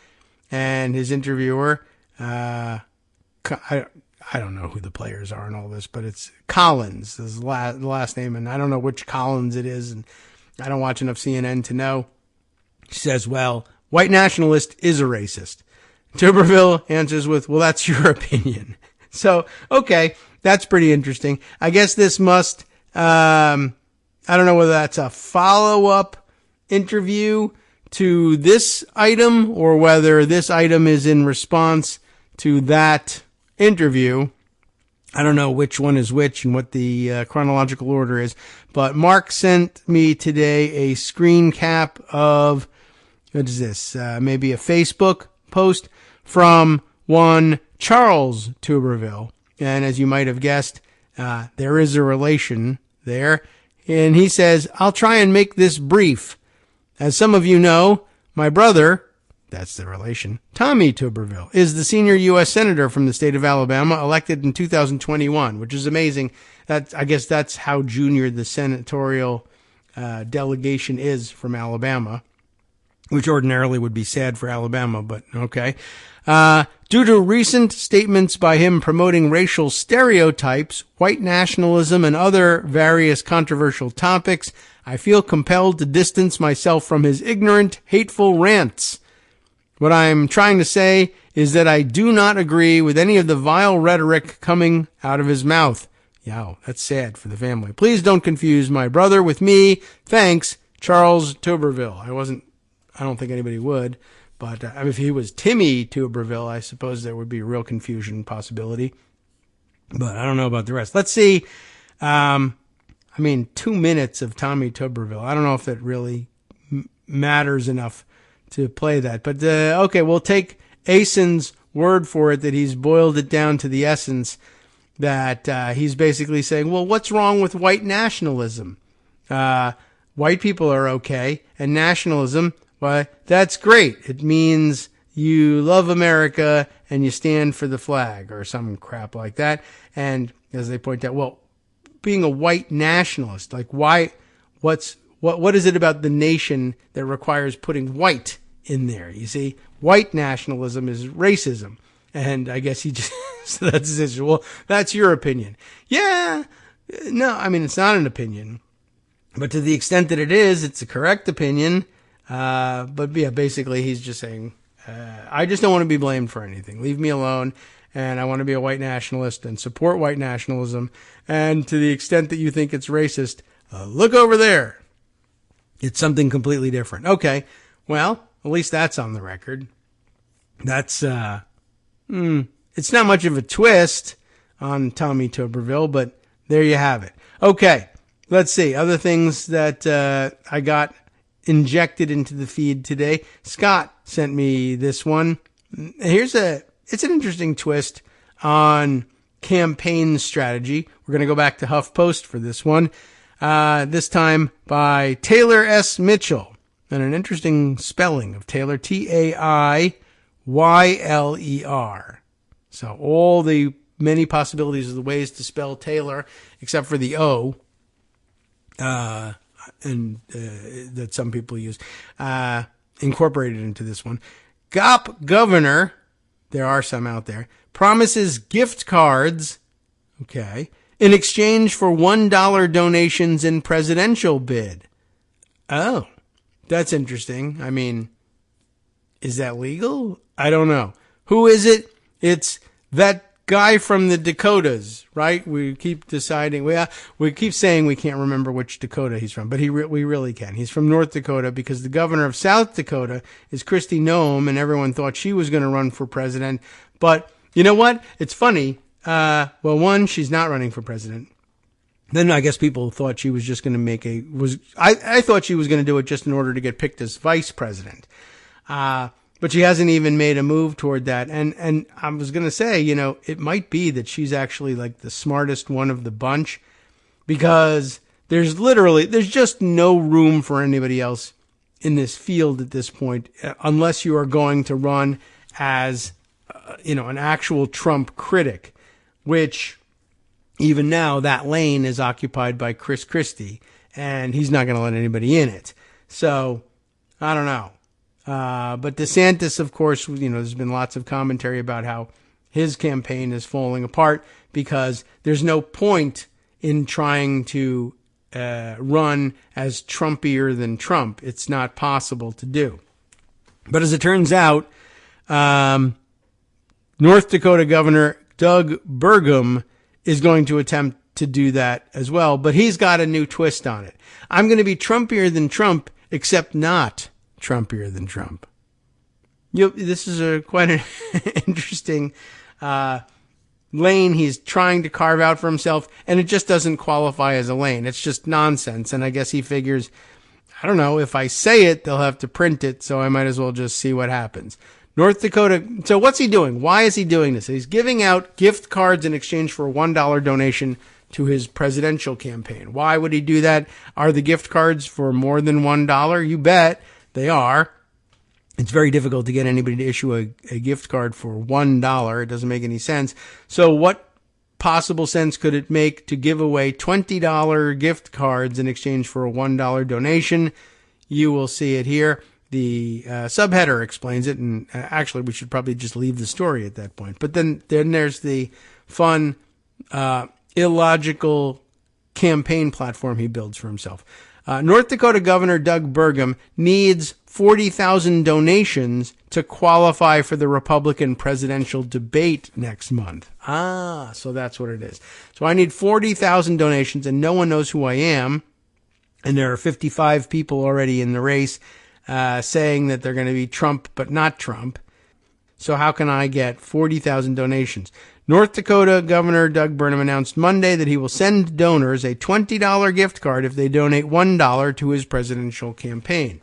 And his interviewer, I don't know who the players are and all this, but it's Collins, is the last name, and I don't know which Collins it is, and I don't watch enough CNN to know. He says, well, white nationalist is a racist. Tuberville answers with, well, that's your opinion. So, okay, that's pretty interesting. I guess this must, I don't know whether that's a follow-up interview to this item or whether this item is in response to that interview. I don't know which one is which and what the chronological order is, but Mark sent me today a screen cap of, what is this, maybe a Facebook post from one Charles Tuberville. And as you might have guessed, there is a relation there. And he says, I'll try and make this brief. As some of you know, my brother, that's the relation, Tommy Tuberville, is the senior U.S. Senator from the state of Alabama, elected in 2021, which is amazing. I guess that's how junior the senatorial delegation is from Alabama, which ordinarily would be sad for Alabama, but okay. Due to recent statements by him promoting racial stereotypes, white nationalism, and other various controversial topics, I feel compelled to distance myself from his ignorant, hateful rants. What I'm trying to say is that I do not agree with any of the vile rhetoric coming out of his mouth. Yow, that's sad for the family. Please don't confuse my brother with me. Thanks, Charles Tuberville. I don't think anybody would, but if he was Timmy Tuberville, I suppose there would be a real confusion possibility. But I don't know about the rest. Let's see. 2 minutes of Tommy Tuberville. I don't know if it really matters enough to play that. But, okay, we'll take Asen's word for it that he's boiled it down to the essence, that he's basically saying, well, what's wrong with white nationalism? White people are okay, and nationalism, well, that's great. It means you love America and you stand for the flag or some crap like that. And as they point out, well, being a white nationalist, like why, what is it about the nation that requires putting white in there? You see, white nationalism is racism. And I guess he just, so that's his issue. Well, that's your opinion. Yeah, no, it's not an opinion, but to the extent that it is, it's a correct opinion. But yeah, basically he's just saying, I just don't want to be blamed for anything. Leave me alone. And I want to be a white nationalist and support white nationalism. And to the extent that you think it's racist, look over there. It's something completely different. Okay. Well, at least that's on the record. That's, it's not much of a twist on Tommy Tuberville, but there you have it. Okay. Let's see. Other things that, I got injected into the feed today. Scott sent me this one. It's an interesting twist on campaign strategy. We're going to go back to HuffPost for this one. This time by Taylor S. Mitchell. And an interesting spelling of Taylor, Taiyer. So all the many possibilities of the ways to spell Taylor, except for the O, that some people use, incorporated into this one. Governor, there are some out there, promises gift cards, okay, in exchange for $1 donations in presidential bid. Oh, that's interesting. Is that legal? I don't know. Who is it? It's that guy from the Dakotas, right? We keep deciding, we keep saying we can't remember which Dakota he's from, but we really can. He's from North Dakota because the governor of South Dakota is Kristi Noem, and everyone thought she was going to run for president. But you know what? It's funny. One, she's not running for president. Then I guess people thought she was just going to I thought she was going to do it just in order to get picked as vice president. But she hasn't even made a move toward that. And I was going to say, it might be that she's actually like the smartest one of the bunch, because there's just no room for anybody else in this field at this point, unless you are going to run as, an actual Trump critic, which even now that lane is occupied by Chris Christie, and he's not going to let anybody in it. So, I don't know. But DeSantis, of course, there's been lots of commentary about how his campaign is falling apart because there's no point in trying to run as Trumpier than Trump. It's not possible to do. But as it turns out, North Dakota Governor Doug Burgum is going to attempt to do that as well, but he's got a new twist on it. I'm going to be Trumpier than Trump, except not Trumpier than Trump. This is quite an interesting lane he's trying to carve out for himself, and it just doesn't qualify as a lane. It's just nonsense, and I guess he figures, I don't know, if I say it, they'll have to print it, so I might as well just see what happens. North Dakota, so what's he doing? Why is he doing this? He's giving out gift cards in exchange for a $1 donation to his presidential campaign. Why would he do that? Are the gift cards for more than $1? You bet they are. It's very difficult to get anybody to issue a gift card for $1. It doesn't make any sense. So what possible sense could it make to give away $20 gift cards in exchange for a $1 donation? You will see it here. The subheader explains it, and actually we should probably just leave the story at that point. But then there's the fun, illogical campaign platform he builds for himself. North Dakota Governor Doug Burgum needs 40,000 donations to qualify for the Republican presidential debate next month. So that's what it is. So I need 40,000 donations, and no one knows who I am. And there are 55 people already in the race saying that they're going to be Trump but not Trump. So how can I get 40,000 donations? North Dakota Governor Doug Burgum announced Monday that he will send donors a $20 gift card if they donate $1 to his presidential campaign.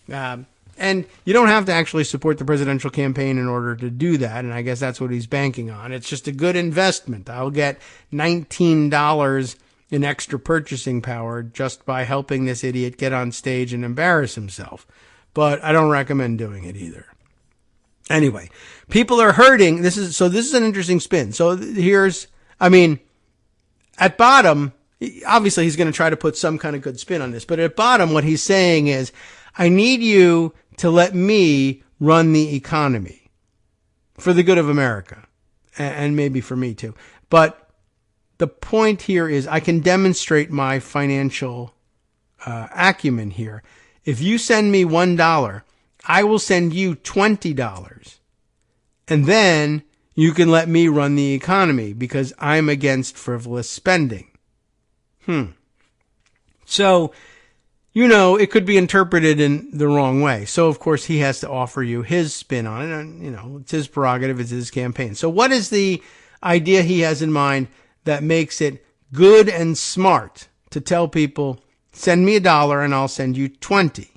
And you don't have to actually support the presidential campaign in order to do that, and I guess that's what he's banking on. It's just a good investment. I'll get $19 in extra purchasing power just by helping this idiot get on stage and embarrass himself. But I don't recommend doing it either. Anyway, people are hurting. This is an interesting spin. So at bottom, obviously he's going to try to put some kind of good spin on this, but at bottom, what he's saying is, I need you to let me run the economy for the good of America and maybe for me too. But the point here is I can demonstrate my financial acumen here. If you send me $1, I will send you $20. And then you can let me run the economy because I'm against frivolous spending. So, it could be interpreted in the wrong way. So, of course, he has to offer you his spin on it. And, it's his prerogative. It's his campaign. So what is the idea he has in mind that makes it good and smart to tell people, send me $1 and I'll send you 20?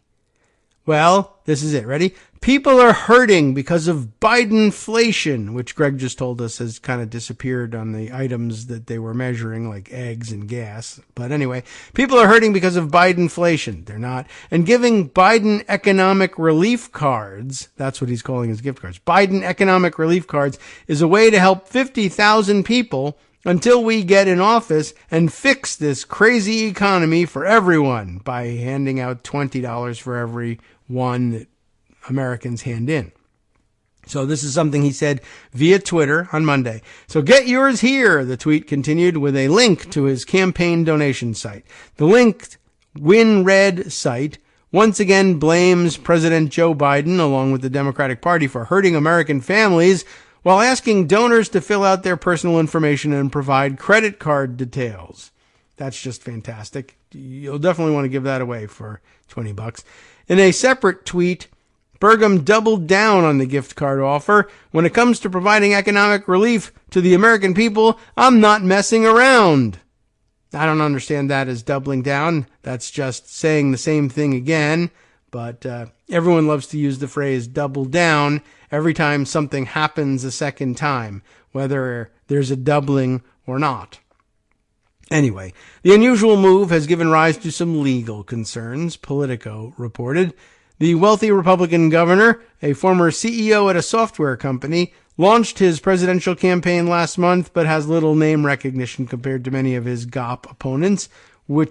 Well, this is it. Ready? People are hurting because of Bidenflation, which Greg just told us has kind of disappeared on the items that they were measuring, like eggs and gas. But anyway, people are hurting because of Bidenflation. They're not. And giving Biden economic relief cards, that's what he's calling his gift cards. Biden economic relief cards is a way to help 50,000 people until we get in office and fix this crazy economy for everyone by handing out $20 for every one that Americans hand in. So this is something he said via Twitter on Monday. So get yours here, the tweet continued with a link to his campaign donation site. The linked WinRed site once again blames President Joe Biden, along with the Democratic Party, for hurting American families while asking donors to fill out their personal information and provide credit card details. That's just fantastic. You'll definitely want to give that away for $20. In a separate tweet, Burgum doubled down on the gift card offer. When it comes to providing economic relief to the American people, I'm not messing around. I don't understand that as doubling down. That's just saying the same thing again. But everyone loves to use the phrase double down every time something happens a second time, whether there's a doubling or not. Anyway, the unusual move has given rise to some legal concerns, Politico reported. The wealthy Republican governor, a former CEO at a software company, launched his presidential campaign last month, but has little name recognition compared to many of his GOP opponents, who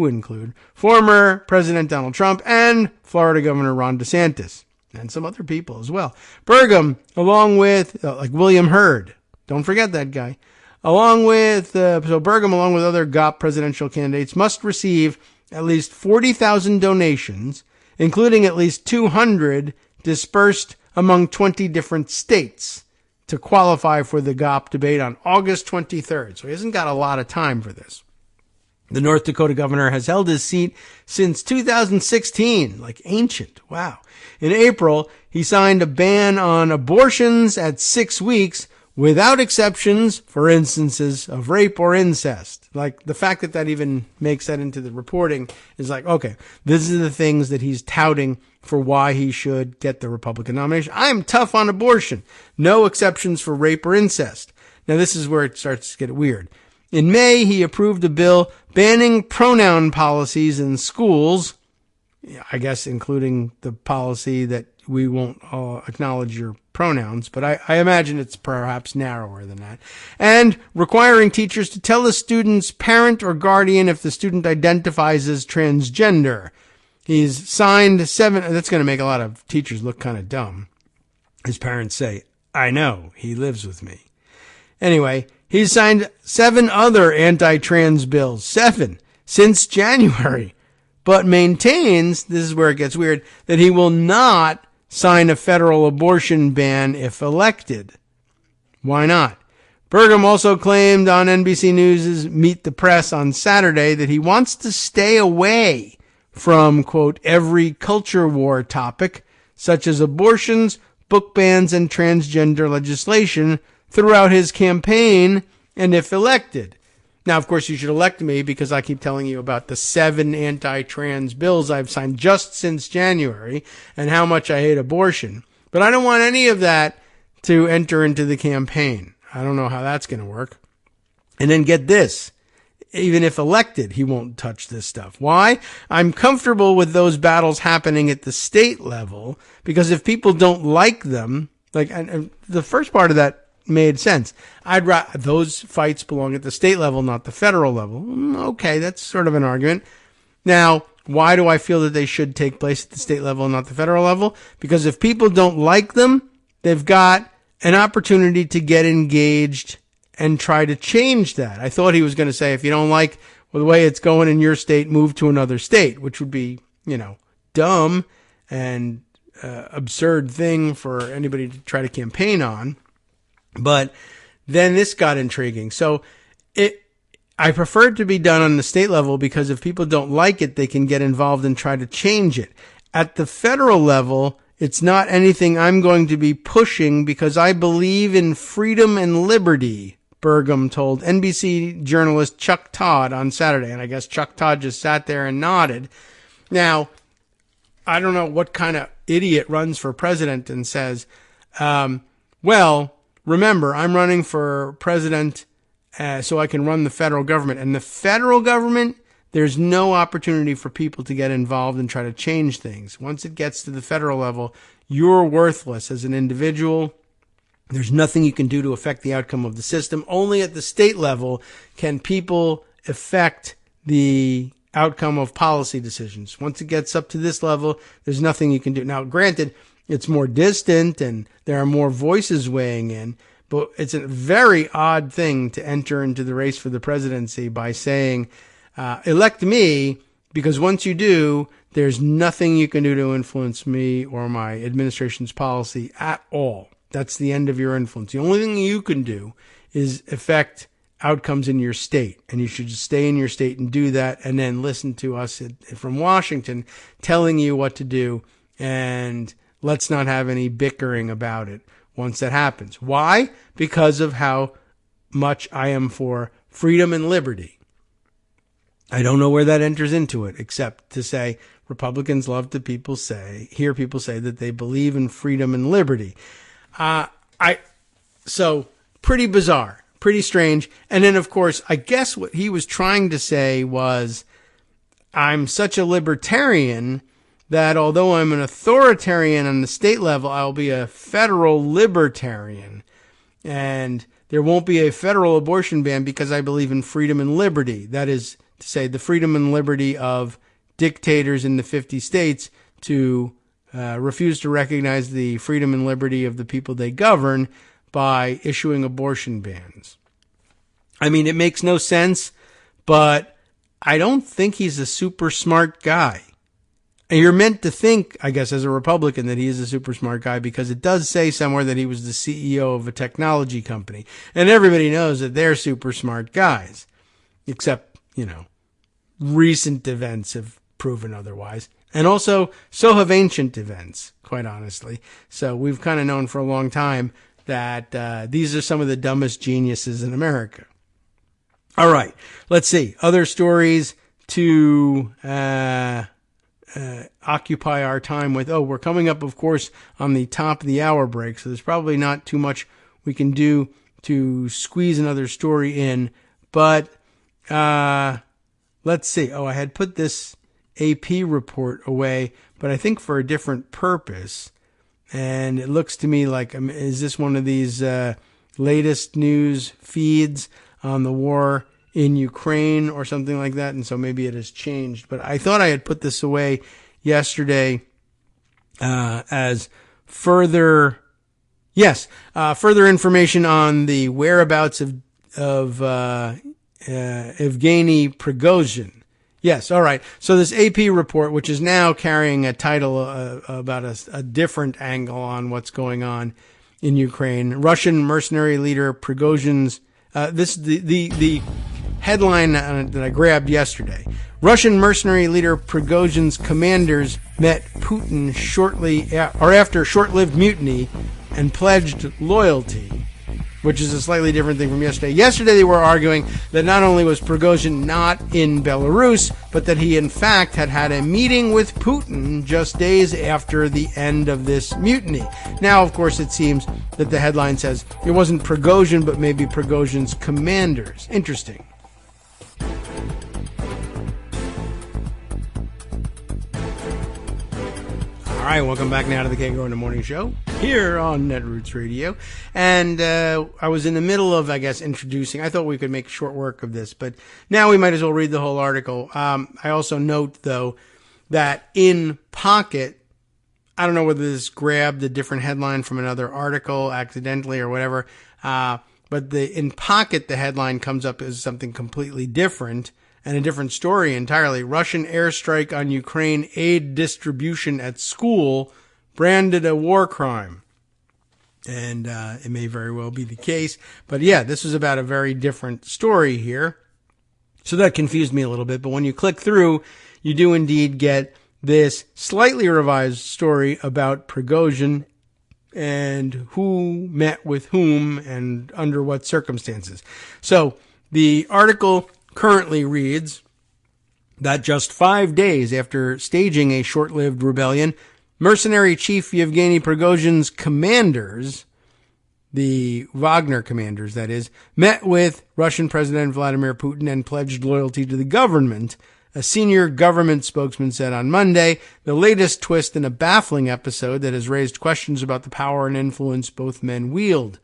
include former President Donald Trump and Florida Governor Ron DeSantis, and some other people as well. Burgum, along with, like William Hurd, don't forget that guy, Burgum, along with other GOP presidential candidates, must receive at least 40,000 donations, including at least 200 dispersed among 20 different states, to qualify for the GOP debate on August 23rd. So he hasn't got a lot of time for this. The North Dakota governor has held his seat since 2016, like ancient. Wow. In April, he signed a ban on abortions at 6 weeks without exceptions for instances of rape or incest. Like, the fact that that even makes that into the reporting is like, okay, this is the things that he's touting for why he should get the Republican nomination. I'm tough on abortion. No exceptions for rape or incest. Now, this is where it starts to get weird. In May, he approved a bill banning pronoun policies in schools, I guess including the policy that we won't acknowledge your pronouns, but I imagine it's perhaps narrower than that, and requiring teachers to tell a student's parent or guardian if the student identifies as transgender. He's signed 7, that's going to make a lot of teachers look kind of dumb. His parents say, I know, he lives with me. Anyway, he's signed 7 other anti-trans bills, 7, since January, but maintains, this is where it gets weird, that he will not sign a federal abortion ban if elected. Why not? Burgum also claimed on NBC News' Meet the Press on Saturday that he wants to stay away from, quote, every culture war topic, such as abortions, book bans, and transgender legislation throughout his campaign and if elected. Now, of course, you should elect me because I keep telling you about the 7 anti-trans bills I've signed just since January and how much I hate abortion. But I don't want any of that to enter into the campaign. I don't know how that's going to work. And then get this. Even if elected, he won't touch this stuff. Why? I'm comfortable with those battles happening at the state level because if people don't like them, and the first part of that made sense. I'd rather those fights belong at the state level, not the federal level. Okay, that's sort of an argument. Now, why do I feel that they should take place at the state level and not the federal level? Because if people don't like them, they've got an opportunity to get engaged and try to change that. I thought he was going to say, if you don't like the way it's going in your state, move to another state, which would be, dumb and absurd thing for anybody to try to campaign on. But then this got intriguing. So I prefer it to be done on the state level because if people don't like it, they can get involved and try to change it. At the federal level, it's not anything I'm going to be pushing because I believe in freedom and liberty, Burgum told NBC journalist Chuck Todd on Saturday. And I guess Chuck Todd just sat there and nodded. Now, I don't know what kind of idiot runs for president and says, remember, I'm running for president so I can run the federal government. And the federal government, there's no opportunity for people to get involved and try to change things. Once it gets to the federal level, you're worthless as an individual. There's nothing you can do to affect the outcome of the system. Only at the state level can people affect the outcome of policy decisions. Once it gets up to this level, there's nothing you can do. Now, granted, it's more distant and there are more voices weighing in, but it's a very odd thing to enter into the race for the presidency by saying, elect me, because once you do, there's nothing you can do to influence me or my administration's policy at all. That's the end of your influence. The only thing you can do is affect outcomes in your state, and you should just stay in your state and do that, and then listen to us from Washington telling you what to do, and let's not have any bickering about it once that happens. Why? Because of how much I am for freedom and liberty. I don't know where that enters into it, except to say Republicans love to hear people say that they believe in freedom and liberty. So pretty bizarre pretty strange. And then, of course, I guess what he was trying to say was, I'm such a libertarian that although I'm an authoritarian on the state level, I'll be a federal libertarian. And there won't be a federal abortion ban because I believe in freedom and liberty. That is to say, the freedom and liberty of dictators in the 50 states to refuse to recognize the freedom and liberty of the people they govern by issuing abortion bans. I mean, it makes no sense, but I don't think he's a super smart guy. And you're meant to think, I guess, as a Republican, that he is a super smart guy because it does say somewhere that he was the CEO of a technology company. And everybody knows that they're super smart guys. Except, recent events have proven otherwise. And also, so have ancient events, quite honestly. So we've kind of known for a long time that these are some of the dumbest geniuses in America. All right, let's see. Other stories to occupy our time with. We're coming up, of course, on the top of the hour break, so there's probably not too much we can do to squeeze another story in. But let's see. I had put this AP report away, but I think for a different purpose. And it looks to me like, is this one of these latest news feeds on the war in Ukraine or something like that? And so maybe it has changed. But I thought I had put this away yesterday as further information on the whereabouts of Evgeny Prigozhin. Yes, all right. So this AP report, which is now carrying a title about a different angle on what's going on in Ukraine. Russian mercenary leader Prigozhin's, this is the headline that I grabbed yesterday. Russian mercenary leader Prigozhin's commanders met Putin after a short-lived mutiny and pledged loyalty, which is a slightly different thing from yesterday. Yesterday they were arguing that not only was Prigozhin not in Belarus, but that he in fact had a meeting with Putin just days after the end of this mutiny. Now, of course, it seems that the headline says it wasn't Prigozhin, but maybe Prigozhin's commanders. Interesting. All right, welcome back now to the Kagro in the Morning Show here on Netroots Radio. And I was in the middle of, introducing. I thought we could make short work of this, but now we might as well read the whole article. I also note, though, that in Pocket, I don't know whether this grabbed a different headline from another article accidentally or whatever, but in Pocket, the headline comes up as something completely different. And a different story entirely. Russian airstrike on Ukraine aid distribution at school branded a war crime. And it may very well be the case. But yeah, this is about a very different story here. So that confused me a little bit. But when you click through, you do indeed get this slightly revised story about Prigozhin and who met with whom and under what circumstances. So the article currently reads that just 5 days after staging a short-lived rebellion, mercenary chief Yevgeny Prigozhin's commanders, the Wagner commanders, that is, met with Russian President Vladimir Putin and pledged loyalty to the government, a senior government spokesman said on Monday, the latest twist in a baffling episode that has raised questions about the power and influence both men wield.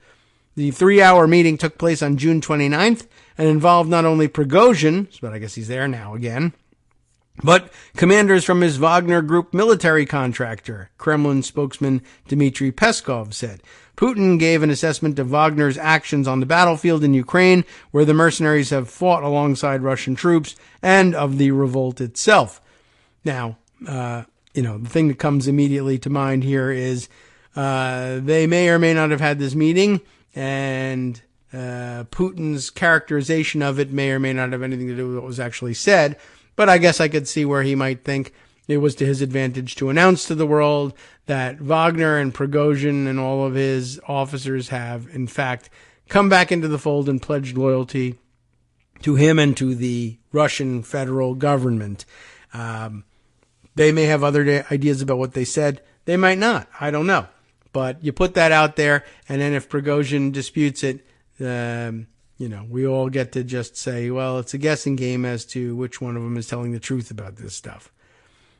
The 3-hour meeting took place on June 29th and involved not only Prigozhin, but I guess he's there now again, but commanders from his Wagner Group military contractor, Kremlin spokesman Dmitry Peskov said. Putin gave an assessment of Wagner's actions on the battlefield in Ukraine, where the mercenaries have fought alongside Russian troops, and of the revolt itself. Now, the thing that comes immediately to mind here is they may or may not have had this meeting, and Putin's characterization of it may or may not have anything to do with what was actually said, but I guess I could see where he might think it was to his advantage to announce to the world that Wagner and Prigozhin and all of his officers have, in fact, come back into the fold and pledged loyalty to him and to the Russian federal government. They may have other ideas about what they said. They might not. I don't know. But you put that out there, and then if Prigozhin disputes it, We all get to just say, well, it's a guessing game as to which one of them is telling the truth about this stuff.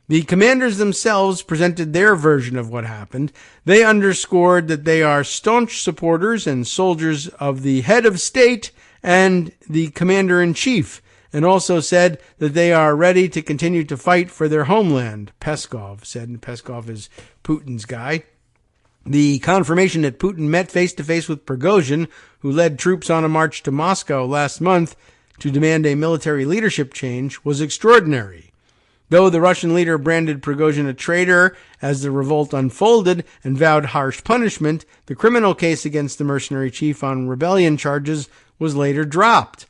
The commanders themselves presented their version of what happened. They underscored that they are staunch supporters and soldiers of the head of state and the commander-in-chief, and also said that they are ready to continue to fight for their homeland, Peskov said, and Peskov is Putin's guy. The confirmation that Putin met face-to-face with Prigozhin, who led troops on a march to Moscow last month to demand a military leadership change, was extraordinary. Though the Russian leader branded Prigozhin a traitor as the revolt unfolded and vowed harsh punishment, the criminal case against the mercenary chief on rebellion charges was later dropped.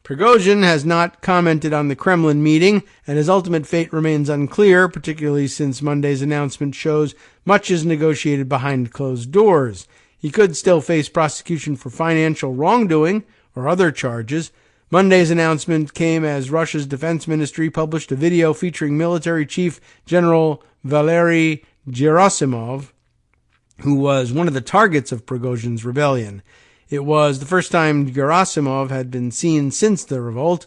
Prigozhin has not commented on the Kremlin meeting, and his ultimate fate remains unclear, particularly since Monday's announcement shows much is negotiated behind closed doors. He could still face prosecution for financial wrongdoing or other charges. Monday's announcement came as Russia's defense ministry published a video featuring military chief General Valery Gerasimov, who was one of the targets of Prigozhin's rebellion. It was the first time Gerasimov had been seen since the revolt.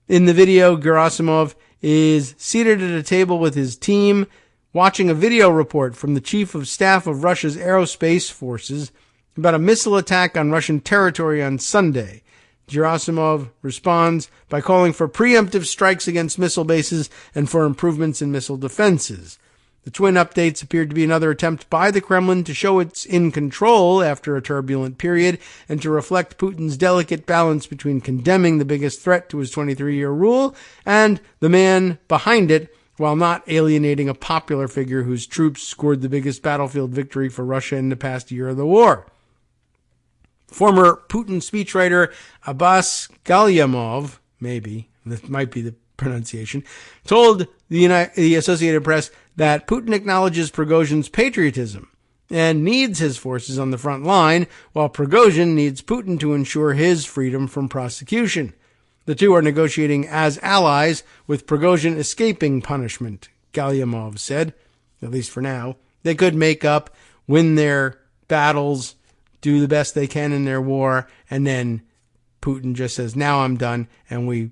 In the video, Gerasimov is seated at a table with his team, watching a video report from the chief of staff of Russia's aerospace forces about a missile attack on Russian territory on Sunday. Gerasimov responds by calling for preemptive strikes against missile bases and for improvements in missile defenses. The twin updates appeared to be another attempt by the Kremlin to show it's in control after a turbulent period and to reflect Putin's delicate balance between condemning the biggest threat to his 23-year rule and the man behind it, while not alienating a popular figure whose troops scored the biggest battlefield victory for Russia in the past year of the war. Former Putin speechwriter Abbas Galyamov, maybe, that might be the pronunciation, told the Associated Press that Putin acknowledges Prigozhin's patriotism and needs his forces on the front line, while Prigozhin needs Putin to ensure his freedom from prosecution. The two are negotiating as allies, with Prigozhin escaping punishment, Galyamov said, at least for now. They could make up, win their battles, do the best they can in their war, and then Putin just says, now I'm done, and we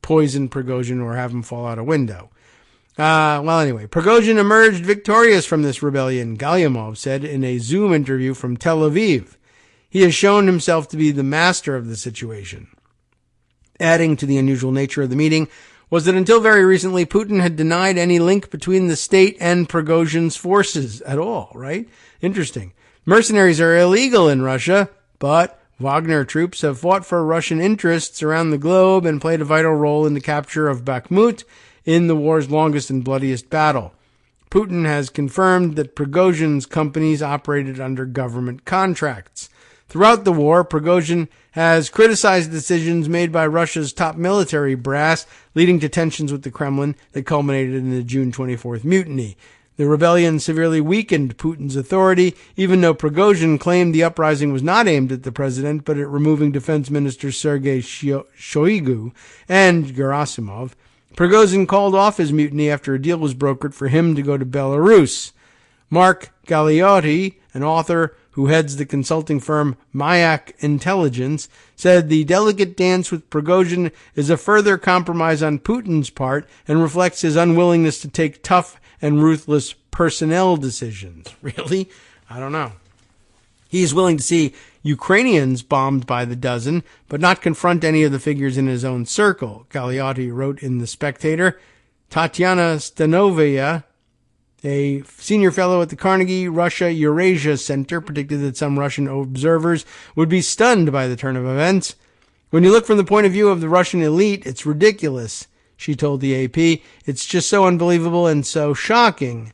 poison Prigozhin or have him fall out a window. Anyway, Prigozhin emerged victorious from this rebellion, Galyamov said in a Zoom interview from Tel Aviv. He has shown himself to be the master of the situation. Adding to the unusual nature of the meeting was that until very recently, Putin had denied any link between the state and Prigozhin's forces at all, right? Interesting. Mercenaries are illegal in Russia, but Wagner troops have fought for Russian interests around the globe and played a vital role in the capture of Bakhmut in the war's longest and bloodiest battle. Putin has confirmed that Prigozhin's companies operated under government contracts. Throughout the war, Prigozhin has criticized decisions made by Russia's top military brass, leading to tensions with the Kremlin that culminated in the June 24th mutiny. The rebellion severely weakened Putin's authority, even though Prigozhin claimed the uprising was not aimed at the president, but at removing Defense Minister Sergei Shoigu and Gerasimov. Prigozhin called off his mutiny after a deal was brokered for him to go to Belarus. Mark Galeotti, an author who heads the consulting firm Mayak Intelligence, said the delicate dance with Prigozhin is a further compromise on Putin's part and reflects his unwillingness to take tough and ruthless personnel decisions. Really? I don't know. He is willing to see Ukrainians bombed by the dozen, but not confront any of the figures in his own circle, Galeotti wrote in The Spectator. Tatiana Stanovaya, a senior fellow at the Carnegie Russia-Eurasia Center, predicted that some Russian observers would be stunned by the turn of events. When you look from the point of view of the Russian elite, it's ridiculous, she told the AP. It's just so unbelievable and so shocking.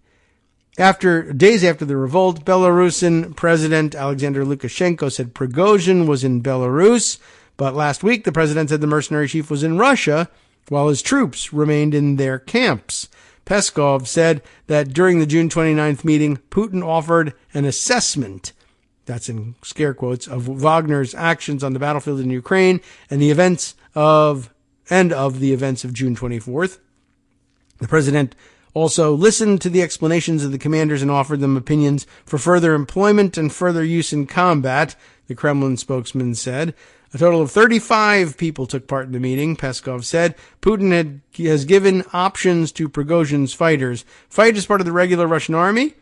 Days after the revolt, Belarusian President Alexander Lukashenko said Prigozhin was in Belarus, but last week the president said the mercenary chief was in Russia, while his troops remained in their camps. Peskov said that during the June 29th meeting, Putin offered an assessment, that's in scare quotes, of Wagner's actions on the battlefield in Ukraine and the events of June 24th. The president also listened to the explanations of the commanders and offered them opinions for further employment and further use in combat, the Kremlin spokesman said. A total of 35 people took part in the meeting, Peskov said. Putin has given options to Prigozhin's fighters. Fight as part of the regular Russian army,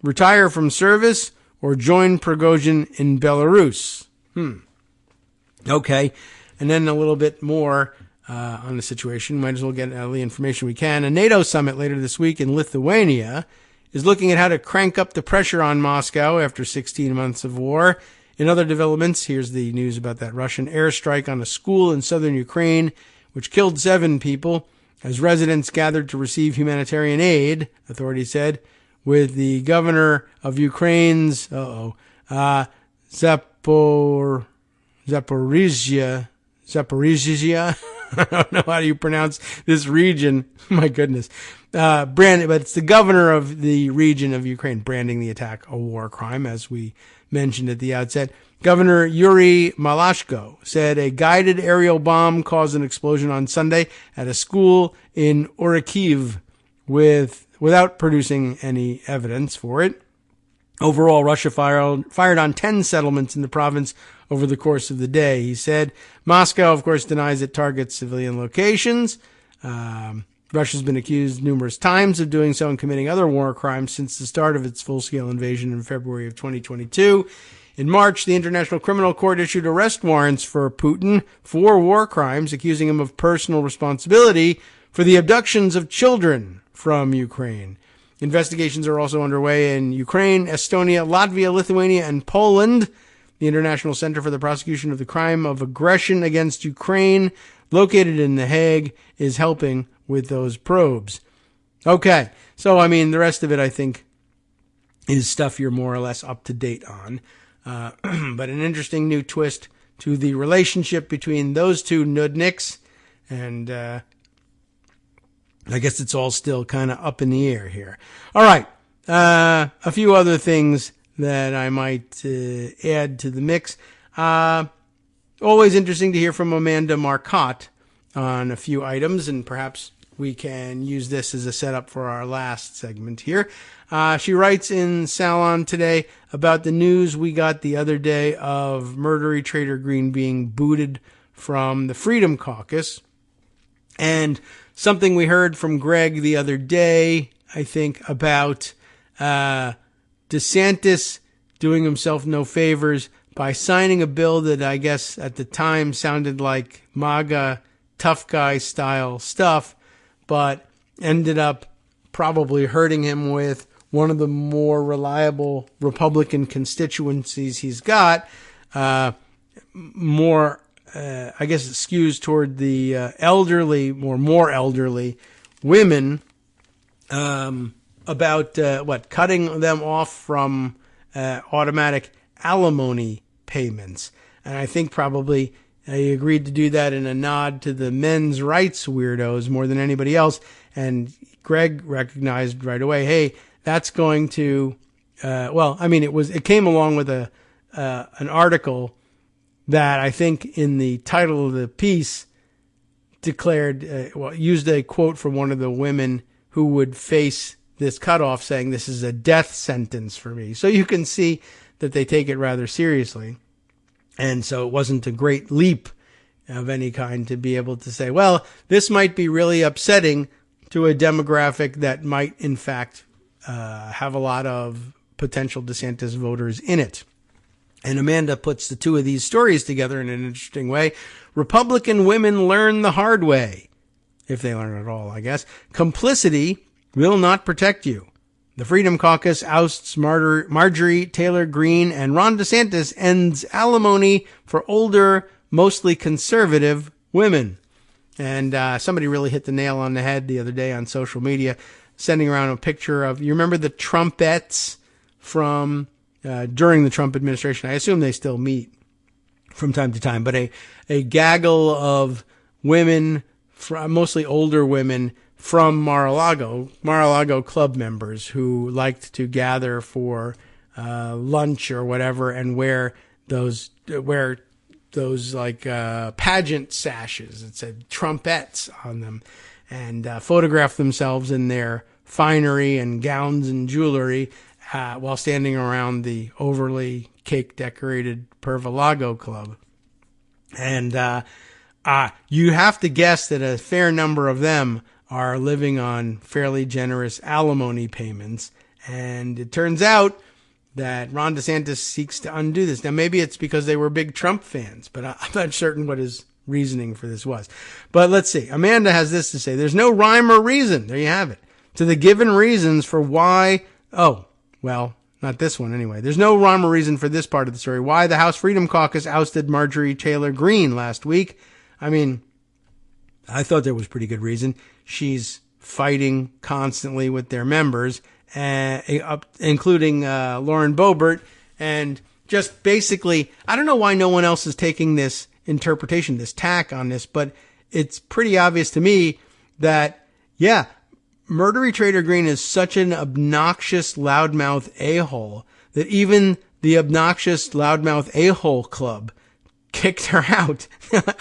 retire from service, or join Prigozhin in Belarus. Okay. And then a little bit more on the situation. Might as well get all the information we can. A NATO summit later this week in Lithuania is looking at how to crank up the pressure on Moscow after 16 months of war. In other developments, here's the news about that Russian airstrike on a school in southern Ukraine, which killed 7 people as residents gathered to receive humanitarian aid, authorities said, with the governor of Ukraine's Zaporizhia. I don't know how you pronounce this region. My goodness. But it's the governor of the region of Ukraine branding the attack a war crime, as we mentioned at the outset. Governor Yuri Malashko said a guided aerial bomb caused an explosion on Sunday at a school in Orikhiv without producing any evidence for it. Overall, Russia fired on 10 settlements in the province over the course of the day, he said. Moscow, of course, denies it targets civilian locations. Russia's been accused numerous times of doing so and committing other war crimes since the start of its full-scale invasion in February of 2022. In March, the International Criminal Court issued arrest warrants for Putin for war crimes, accusing him of personal responsibility for the abductions of children from Ukraine. Investigations are also underway in Ukraine, Estonia, Latvia, Lithuania, and Poland. The International Center for the Prosecution of the Crime of Aggression Against Ukraine, located in The Hague, is helping with those probes. Okay, so the rest of it, I think, is stuff you're more or less up to date on. But an interesting new twist to the relationship between those two nudniks, and I guess it's all still kind of up in the air here. All right, a few other things that I might add to the mix. Always interesting to hear from Amanda Marcotte on a few items, and perhaps we can use this as a setup for our last segment here. She writes in Salon today about the news we got the other day of murdery Trader Green being booted from the Freedom Caucus, and something we heard from Greg the other day, I think, about DeSantis doing himself no favors by signing a bill that I guess at the time sounded like MAGA tough guy style stuff, but ended up probably hurting him with one of the more reliable Republican constituencies he's got. More, I guess it skews toward the elderly, more elderly women, about cutting them off from automatic alimony payments. And I think probably he agreed to do that in a nod to the men's rights weirdos more than anybody else. And Greg recognized right away, hey, that's going to, it came along with an article that I think in the title of the piece declared, used a quote from one of the women who would face this cutoff, saying this is a death sentence for me. So you can see that they take it rather seriously. And so it wasn't a great leap of any kind to be able to say, well, this might be really upsetting to a demographic that might, in fact, have a lot of potential DeSantis voters in it. And Amanda puts the two of these stories together in an interesting way. Republican women learn the hard way, if they learn at all, I guess. Complicity will not protect you. The Freedom Caucus ousts Marjorie Taylor Greene, and Ron DeSantis ends alimony for older, mostly conservative women. And somebody really hit the nail on the head the other day on social media, sending around a picture of, you remember the Trumpettes from during the Trump administration? I assume they still meet from time to time, but a gaggle of women, mostly older women, from Mar-a-Lago club members who liked to gather for lunch or whatever and wear those pageant sashes that said Trumpettes on them, and photograph themselves in their finery and gowns and jewelry while standing around the overly cake-decorated Perva Lago Club. And you have to guess that a fair number of them are living on fairly generous alimony payments. And it turns out that Ron DeSantis seeks to undo this. Now, maybe it's because they were big Trump fans, but I'm not certain what his reasoning for this was. But let's see. Amanda has this to say. There's no rhyme or reason. There you have it. To the given reasons for why, not this one anyway. There's no rhyme or reason for this part of the story. Why the House Freedom Caucus ousted Marjorie Taylor Greene last week. I mean, I thought there was pretty good reason. She's fighting constantly with their members, including Lauren Boebert, and just basically, I don't know why no one else is taking this interpretation, this tack on this, but it's pretty obvious to me that, Marjorie Taylor Greene is such an obnoxious loudmouth a-hole that even the obnoxious loudmouth a-hole club kicked her out.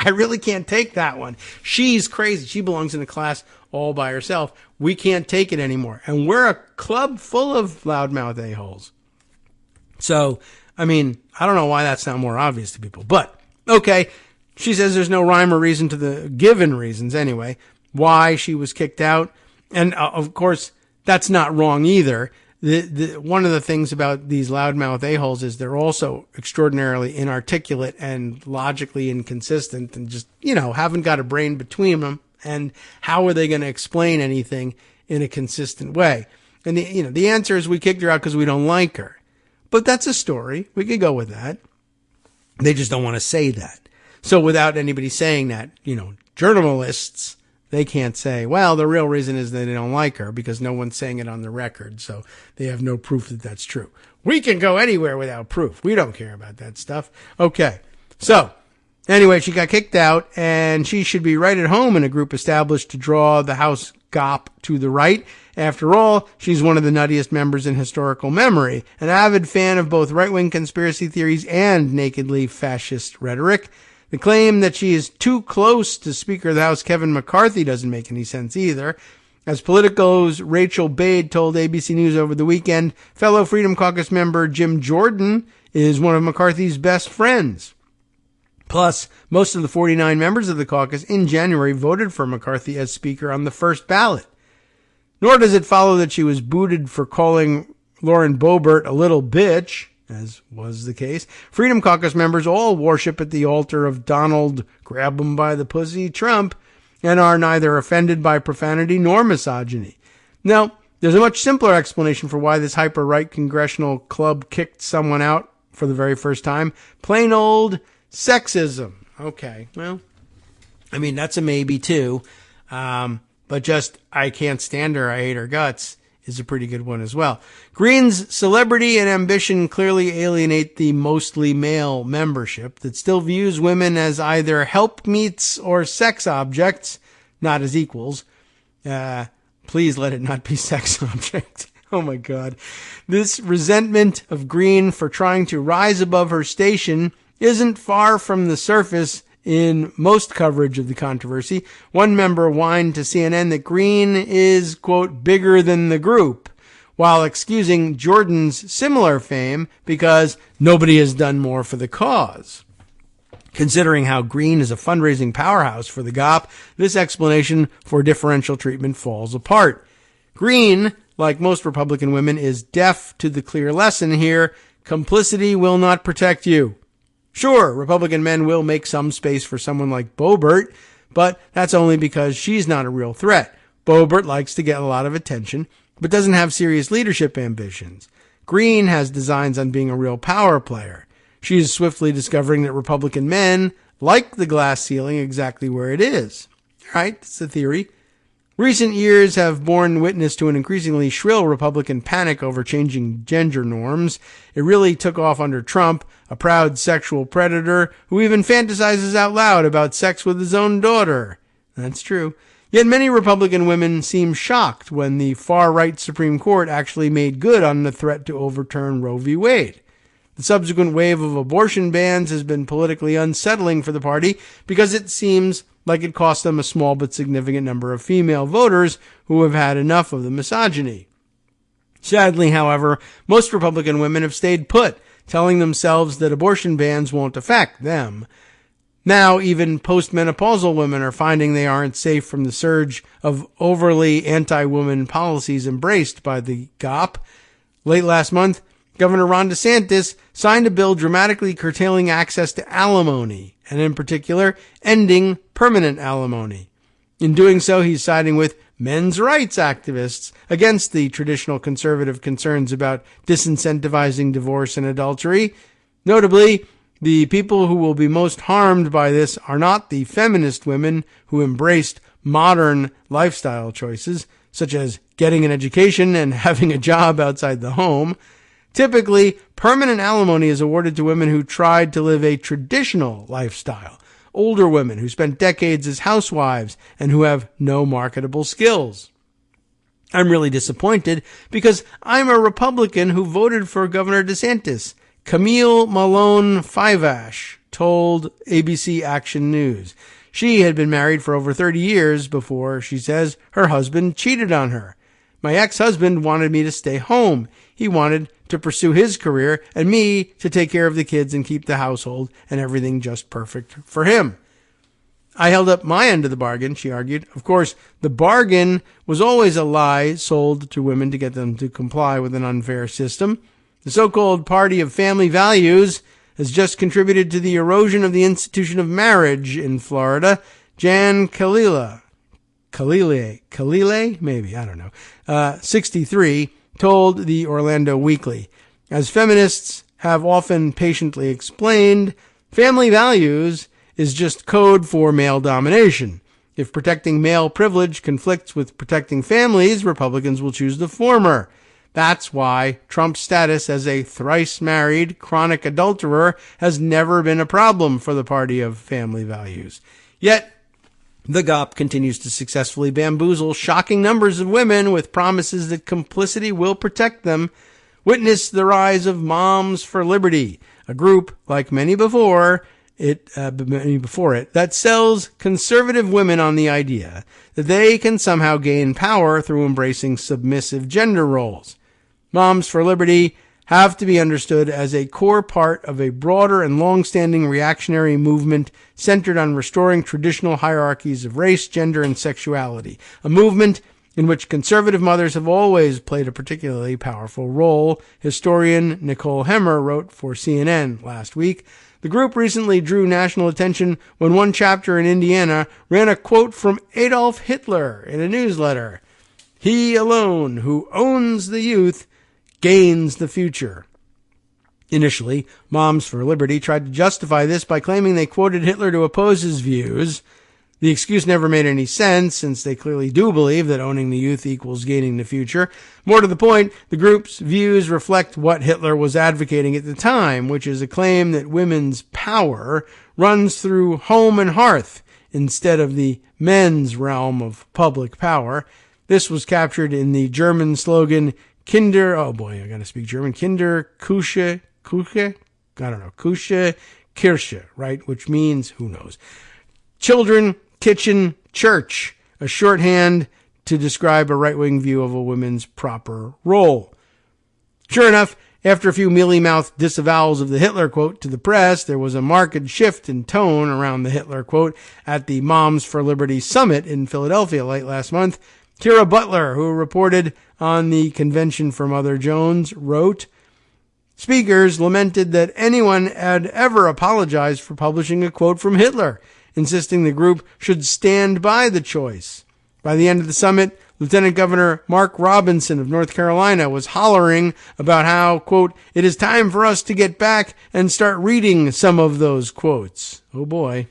I really can't take that one. She's crazy. She belongs in a class all by herself. We can't take it anymore. And we're a club full of loudmouth a-holes. So, I mean, I don't know why that's not more obvious to people. But, okay, she says there's no rhyme or reason to the given reasons anyway, why she was kicked out. And, of course, that's not wrong either. One of the things about these loudmouth a-holes is they're also extraordinarily inarticulate and logically inconsistent and just, haven't got a brain between them. And how are they going to explain anything in a consistent way? And the answer is we kicked her out because we don't like her. But that's a story. We could go with that. They just don't want to say that. So without anybody saying that, journalists, they can't say, well, the real reason is that they don't like her because no one's saying it on the record. So they have no proof that that's true. We can go anywhere without proof. We don't care about that stuff. Okay. So anyway, she got kicked out and she should be right at home in a group established to draw the House GOP to the right. After all, she's one of the nuttiest members in historical memory, an avid fan of both right-wing conspiracy theories and nakedly fascist rhetoric. The claim that she is too close to Speaker of the House Kevin McCarthy doesn't make any sense either. As Politico's Rachel Bade told ABC News over the weekend, fellow Freedom Caucus member Jim Jordan is one of McCarthy's best friends. Plus, most of the 49 members of the caucus in January voted for McCarthy as Speaker on the first ballot. Nor does it follow that she was booted for calling Lauren Boebert a little bitch, as was the case. Freedom Caucus members all worship at the altar of Donald grab 'em by the pussy Trump and are neither offended by profanity nor misogyny. Now, there's a much simpler explanation for why this hyper-right congressional club kicked someone out for the very first time. Plain old sexism. Okay, well, I mean, that's a maybe too. But just, I can't stand her, I hate her guts, is a pretty good one as well. Greene's celebrity and ambition clearly alienate the mostly male membership that still views women as either helpmeets or sex objects, not as equals. Please let it not be sex object. Oh my God. This resentment of Greene for trying to rise above her station isn't far from the surface in most coverage of the controversy. One member whined to CNN that Greene is, quote, bigger than the group, while excusing Jordan's similar fame because nobody has done more for the cause. Considering how Greene is a fundraising powerhouse for the GOP, this explanation for differential treatment falls apart. Greene, like most Republican women, is deaf to the clear lesson here: complicity will not protect you. Sure, Republican men will make some space for someone like Boebert, but that's only because she's not a real threat. Boebert likes to get a lot of attention, but doesn't have serious leadership ambitions. Greene has designs on being a real power player. She is swiftly discovering that Republican men like the glass ceiling exactly where it is. All right, that's the theory. Recent years have borne witness to an increasingly shrill Republican panic over changing gender norms. It really took off under Trump, a proud sexual predator who even fantasizes out loud about sex with his own daughter. That's true. Yet many Republican women seem shocked when the far-right Supreme Court actually made good on the threat to overturn Roe v. Wade. The subsequent wave of abortion bans has been politically unsettling for the party because it seems like it cost them a small but significant number of female voters who have had enough of the misogyny. Sadly, however, most Republican women have stayed put, telling themselves that abortion bans won't affect them. Now, even postmenopausal women are finding they aren't safe from the surge of overly anti-woman policies embraced by the GOP. Late last month, Governor Ron DeSantis signed a bill dramatically curtailing access to alimony, and in particular, ending permanent alimony. In doing so, he's siding with men's rights activists against the traditional conservative concerns about disincentivizing divorce and adultery. Notably, the people who will be most harmed by this are not the feminist women who embraced modern lifestyle choices, such as getting an education and having a job outside the home. Typically, permanent alimony is awarded to women who tried to live a traditional lifestyle, older women who spent decades as housewives and who have no marketable skills. I'm really disappointed because I'm a Republican who voted for Governor DeSantis. Camille Malone Fivash told ABC Action News. She had been married for over 30 years before, she says, her husband cheated on her. My ex-husband wanted me to stay home. He wanted to pursue his career and me to take care of the kids and keep the household and everything just perfect for him. I held up my end of the bargain, she argued. Of course, the bargain was always a lie sold to women to get them to comply with an unfair system. The so-called party of family values has just contributed to the erosion of the institution of marriage in Florida. Jan Kalila, maybe, I don't know, 63, told the Orlando Weekly. As feminists have often patiently explained, family values is just code for male domination. If protecting male privilege conflicts with protecting families, Republicans will choose the former. That's why Trump's status as a thrice-married chronic adulterer has never been a problem for the party of family values. Yet, the GOP continues to successfully bamboozle shocking numbers of women with promises that complicity will protect them. Witness the rise of Moms for Liberty, a group, like many before it, that sells conservative women on the idea that they can somehow gain power through embracing submissive gender roles. Moms for Liberty have to be understood as a core part of a broader and long-standing reactionary movement centered on restoring traditional hierarchies of race, gender, and sexuality, a movement in which conservative mothers have always played a particularly powerful role. Historian Nicole Hemmer wrote for CNN last week. The group recently drew national attention when one chapter in Indiana ran a quote from Adolf Hitler in a newsletter. He alone who owns the youth gains the future. Initially, Moms for Liberty tried to justify this by claiming they quoted Hitler to oppose his views. The excuse never made any sense, since they clearly do believe that owning the youth equals gaining the future. More to the point, the group's views reflect what Hitler was advocating at the time, which is a claim that women's power runs through home and hearth instead of the men's realm of public power. This was captured in the German slogan, Kinder, oh boy, I gotta speak German, Kinder, Kusche, Kirche, right? Which means, who knows? Children, kitchen, church, a shorthand to describe a right-wing view of a woman's proper role. Sure enough, after a few mealy-mouthed disavowals of the Hitler quote to the press, there was a marked shift in tone around the Hitler quote at the Moms for Liberty Summit in Philadelphia late last month. Kira Butler, who reported on the Convention for Mother Jones, wrote, speakers lamented that anyone had ever apologized for publishing a quote from Hitler, insisting the group should stand by the choice. By the end of the summit, Lieutenant Governor Mark Robinson of North Carolina was hollering about how, quote, it is time for us to get back and start reading some of those quotes. Oh boy.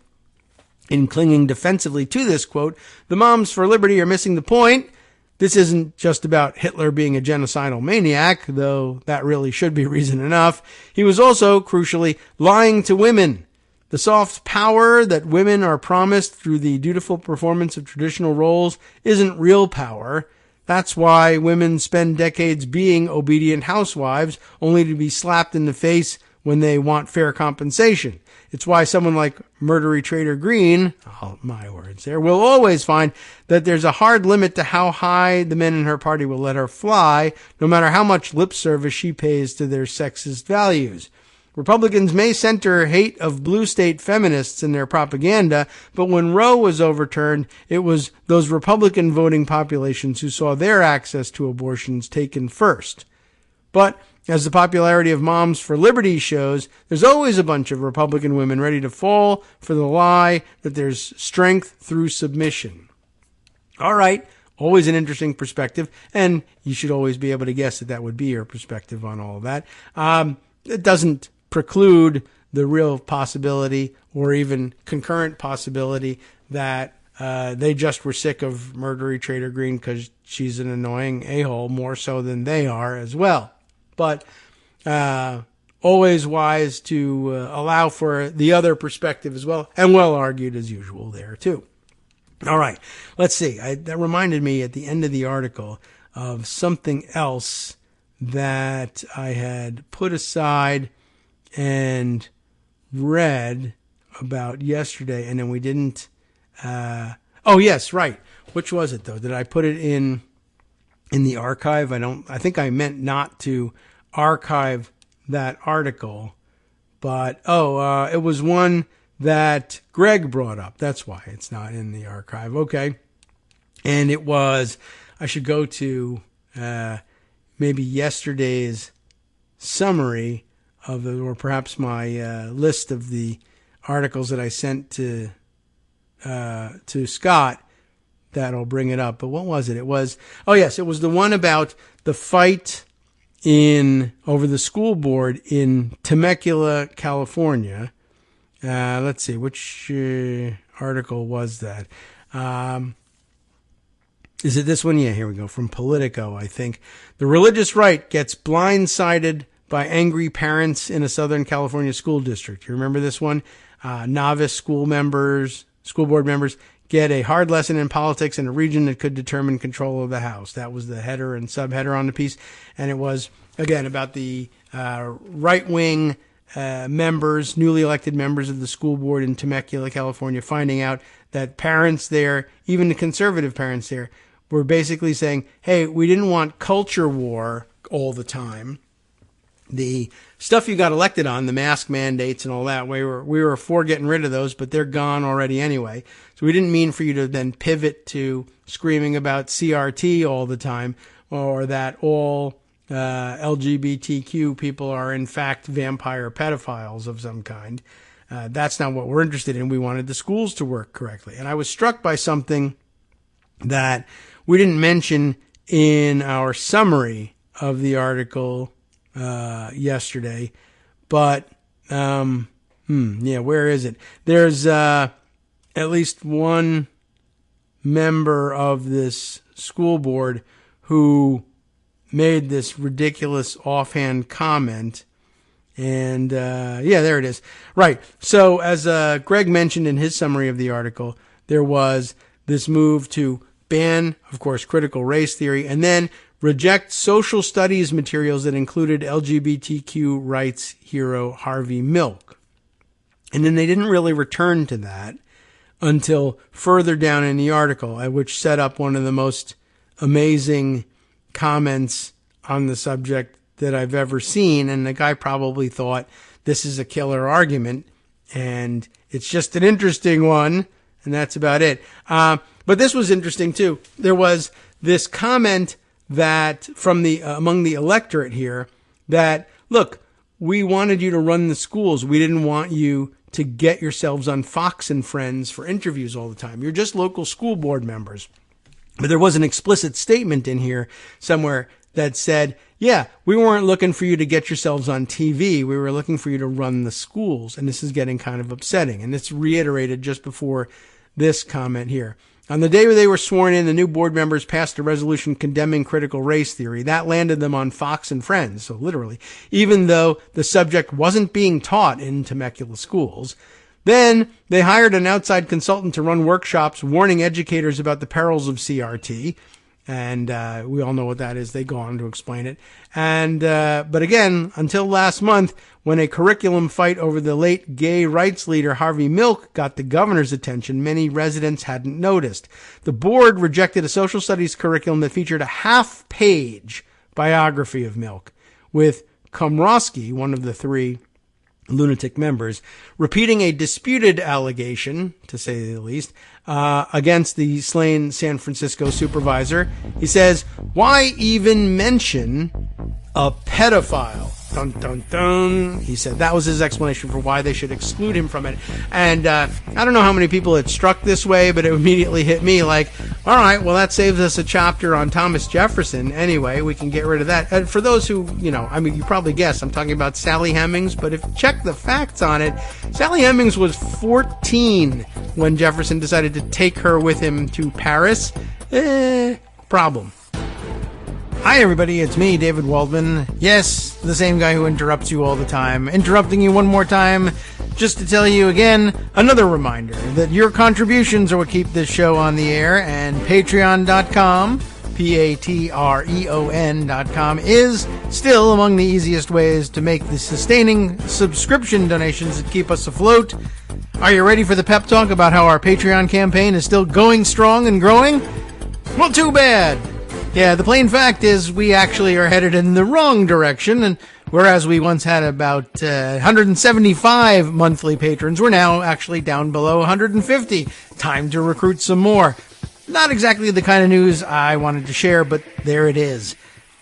In clinging defensively to this quote, the Moms for Liberty are missing the point. This isn't just about Hitler being a genocidal maniac, though that really should be reason enough. He was also, crucially, lying to women. The soft power that women are promised through the dutiful performance of traditional roles isn't real power. That's why women spend decades being obedient housewives, only to be slapped in the face when they want fair compensation. It's why someone like murdery Trader Green, my words there, will always find that there's a hard limit to how high the men in her party will let her fly, no matter how much lip service she pays to their sexist values. Republicans may center hate of blue state feminists in their propaganda, but when Roe was overturned, it was those Republican voting populations who saw their access to abortions taken first. But as the popularity of Moms for Liberty shows, there's always a bunch of Republican women ready to fall for the lie that there's strength through submission. All right, always an interesting perspective, and you should always be able to guess that that would be your perspective on all of that. It doesn't preclude the real possibility or even concurrent possibility that they just were sick of Marjorie Taylor Greene because she's an annoying a-hole more so than they are as well. But always wise to allow for the other perspective as well, and well argued as usual there too. All right, let's see. That reminded me at the end of the article of something else that I had put aside and read about yesterday, and then we didn't. Oh yes, right. Which was it though? Did I put it in the archive? I think I meant not to archive that article, but it was one that Greg brought up. That's why it's not in the archive. Okay. And it was, I should go to maybe yesterday's summary of the, or perhaps my list of the articles that I sent to Scott. That'll bring it up. But what was it? It was, it was the one about the fight over the school board in Temecula, California. Let's see, which article was that? Is it this one? Yeah, here we go. From Politico, I think. The religious right gets blindsided by angry parents in a Southern California school district. You remember this one? Novice school board members get a hard lesson in politics in a region that could determine control of the House. That was the header and subheader on the piece. And it was, again, about the right-wing members, newly elected members of the school board in Temecula, California, finding out that parents there, even the conservative parents there, were basically saying, hey, we didn't want culture war all the time. The stuff you got elected on, the mask mandates and all that, we were for getting rid of those, but they're gone already anyway. So we didn't mean for you to then pivot to screaming about CRT all the time, or that all LGBTQ people are in fact vampire pedophiles of some kind. That's not what we're interested in. We wanted the schools to work correctly. And I was struck by something that we didn't mention in our summary of the article yesterday, but where is it? There's at least one member of this school board who made this ridiculous offhand comment, and there it is. Right. So as Greg mentioned in his summary of the article, there was this move to ban, of course, critical race theory, and then reject social studies materials that included LGBTQ rights hero Harvey Milk. And then they didn't really return to that until further down in the article, which set up one of the most amazing comments on the subject that I've ever seen. And the guy probably thought this is a killer argument, and it's just an interesting one, and that's about it. But this was interesting too. There was this comment that from among the electorate here that, look, we wanted you to run the schools. We didn't want you to get yourselves on Fox and Friends for interviews all the time. You're just local school board members. But there was an explicit statement in here somewhere that said, yeah, we weren't looking for you to get yourselves on TV. We were looking for you to run the schools. And this is getting kind of upsetting. And it's reiterated just before this comment here. On the day where they were sworn in, the new board members passed a resolution condemning critical race theory. That landed them on Fox and Friends, so literally, even though the subject wasn't being taught in Temecula schools. Then they hired an outside consultant to run workshops warning educators about the perils of CRT. And we all know what that is. They go on to explain it. And but again, until last month, when a curriculum fight over the late gay rights leader Harvey Milk got the governor's attention, many residents hadn't noticed. The board rejected a social studies curriculum that featured a half-page biography of Milk, with Komrosky, one of the three lunatic members, repeating a disputed allegation, to say the least, against the slain San Francisco supervisor. He says, why even mention a pedophile? Dun, dun, dun. He said that was his explanation for why they should exclude him from it. And I don't know how many people it struck this way, but it immediately hit me like, all right, well, that saves us a chapter on Thomas Jefferson. Anyway, we can get rid of that. And for those who, you probably guessed, I'm talking about Sally Hemings, but if you check the facts on it, Sally Hemings was 14 when Jefferson decided to take her with him to Paris. Problem. Hi, everybody. It's me, David Waldman. Yes, the same guy who interrupts you all the time. Interrupting you one more time just to tell you again, another reminder that your contributions are what keep this show on the air, and patreon.com, patreon.com, is still among the easiest ways to make the sustaining subscription donations that keep us afloat. Are you ready for the pep talk about how our Patreon campaign is still going strong and growing? Well, too bad. Yeah, the plain fact is we actually are headed in the wrong direction, and whereas we once had about 175 monthly patrons, we're now actually down below 150. Time to recruit some more. Not exactly the kind of news I wanted to share, but there it is.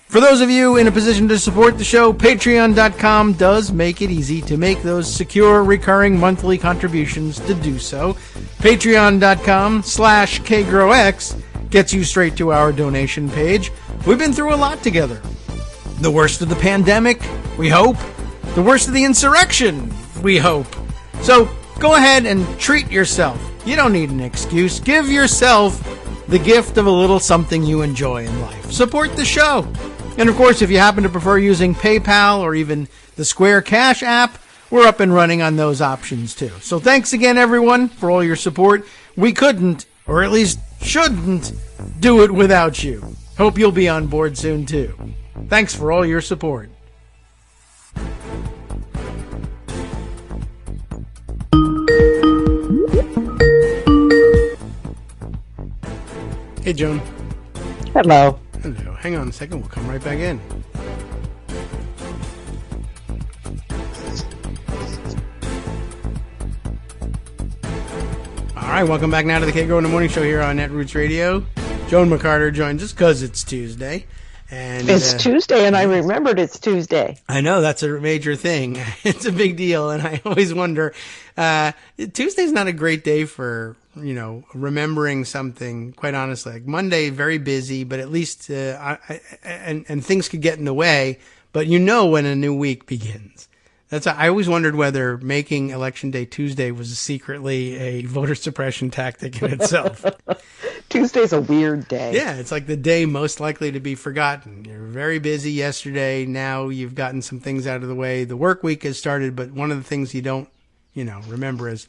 For those of you in a position to support the show, patreon.com does make it easy to make those secure, recurring monthly contributions to do so. Patreon.com/KagroX gets you straight to our donation page. We've been through a lot together. The worst of the pandemic, we hope. The worst of the insurrection, we hope. So go ahead and treat yourself. You don't need an excuse. Give yourself the gift of a little something you enjoy in life. Support the show. And of course, if you happen to prefer using PayPal or even the Square Cash app, we're up and running on those options too. So thanks again, everyone, for all your support. We couldn't, or at least shouldn't, do it without you. Hope you'll be on board soon too. Thanks for all your support. Hey, Joan.
Hello.
Hello. Hang on a second. We'll come right back in. All right, welcome back now to the Kagro in the Morning Show here on Netroots Radio. Joan McCarter joins us because it's Tuesday. And
it's Tuesday, and I remembered it's Tuesday.
I know, that's a major thing. It's a big deal, and I always wonder, Tuesday's not a great day for, remembering something, quite honestly. Like Monday, very busy, but at least, and things could get in the way, but when a new week begins. I always wondered whether making Election Day Tuesday was secretly a voter suppression tactic in itself.
Tuesday's a weird day.
Yeah, it's like the day most likely to be forgotten. You're very busy yesterday. Now you've gotten some things out of the way. The work week has started, but one of the things you don't, remember is,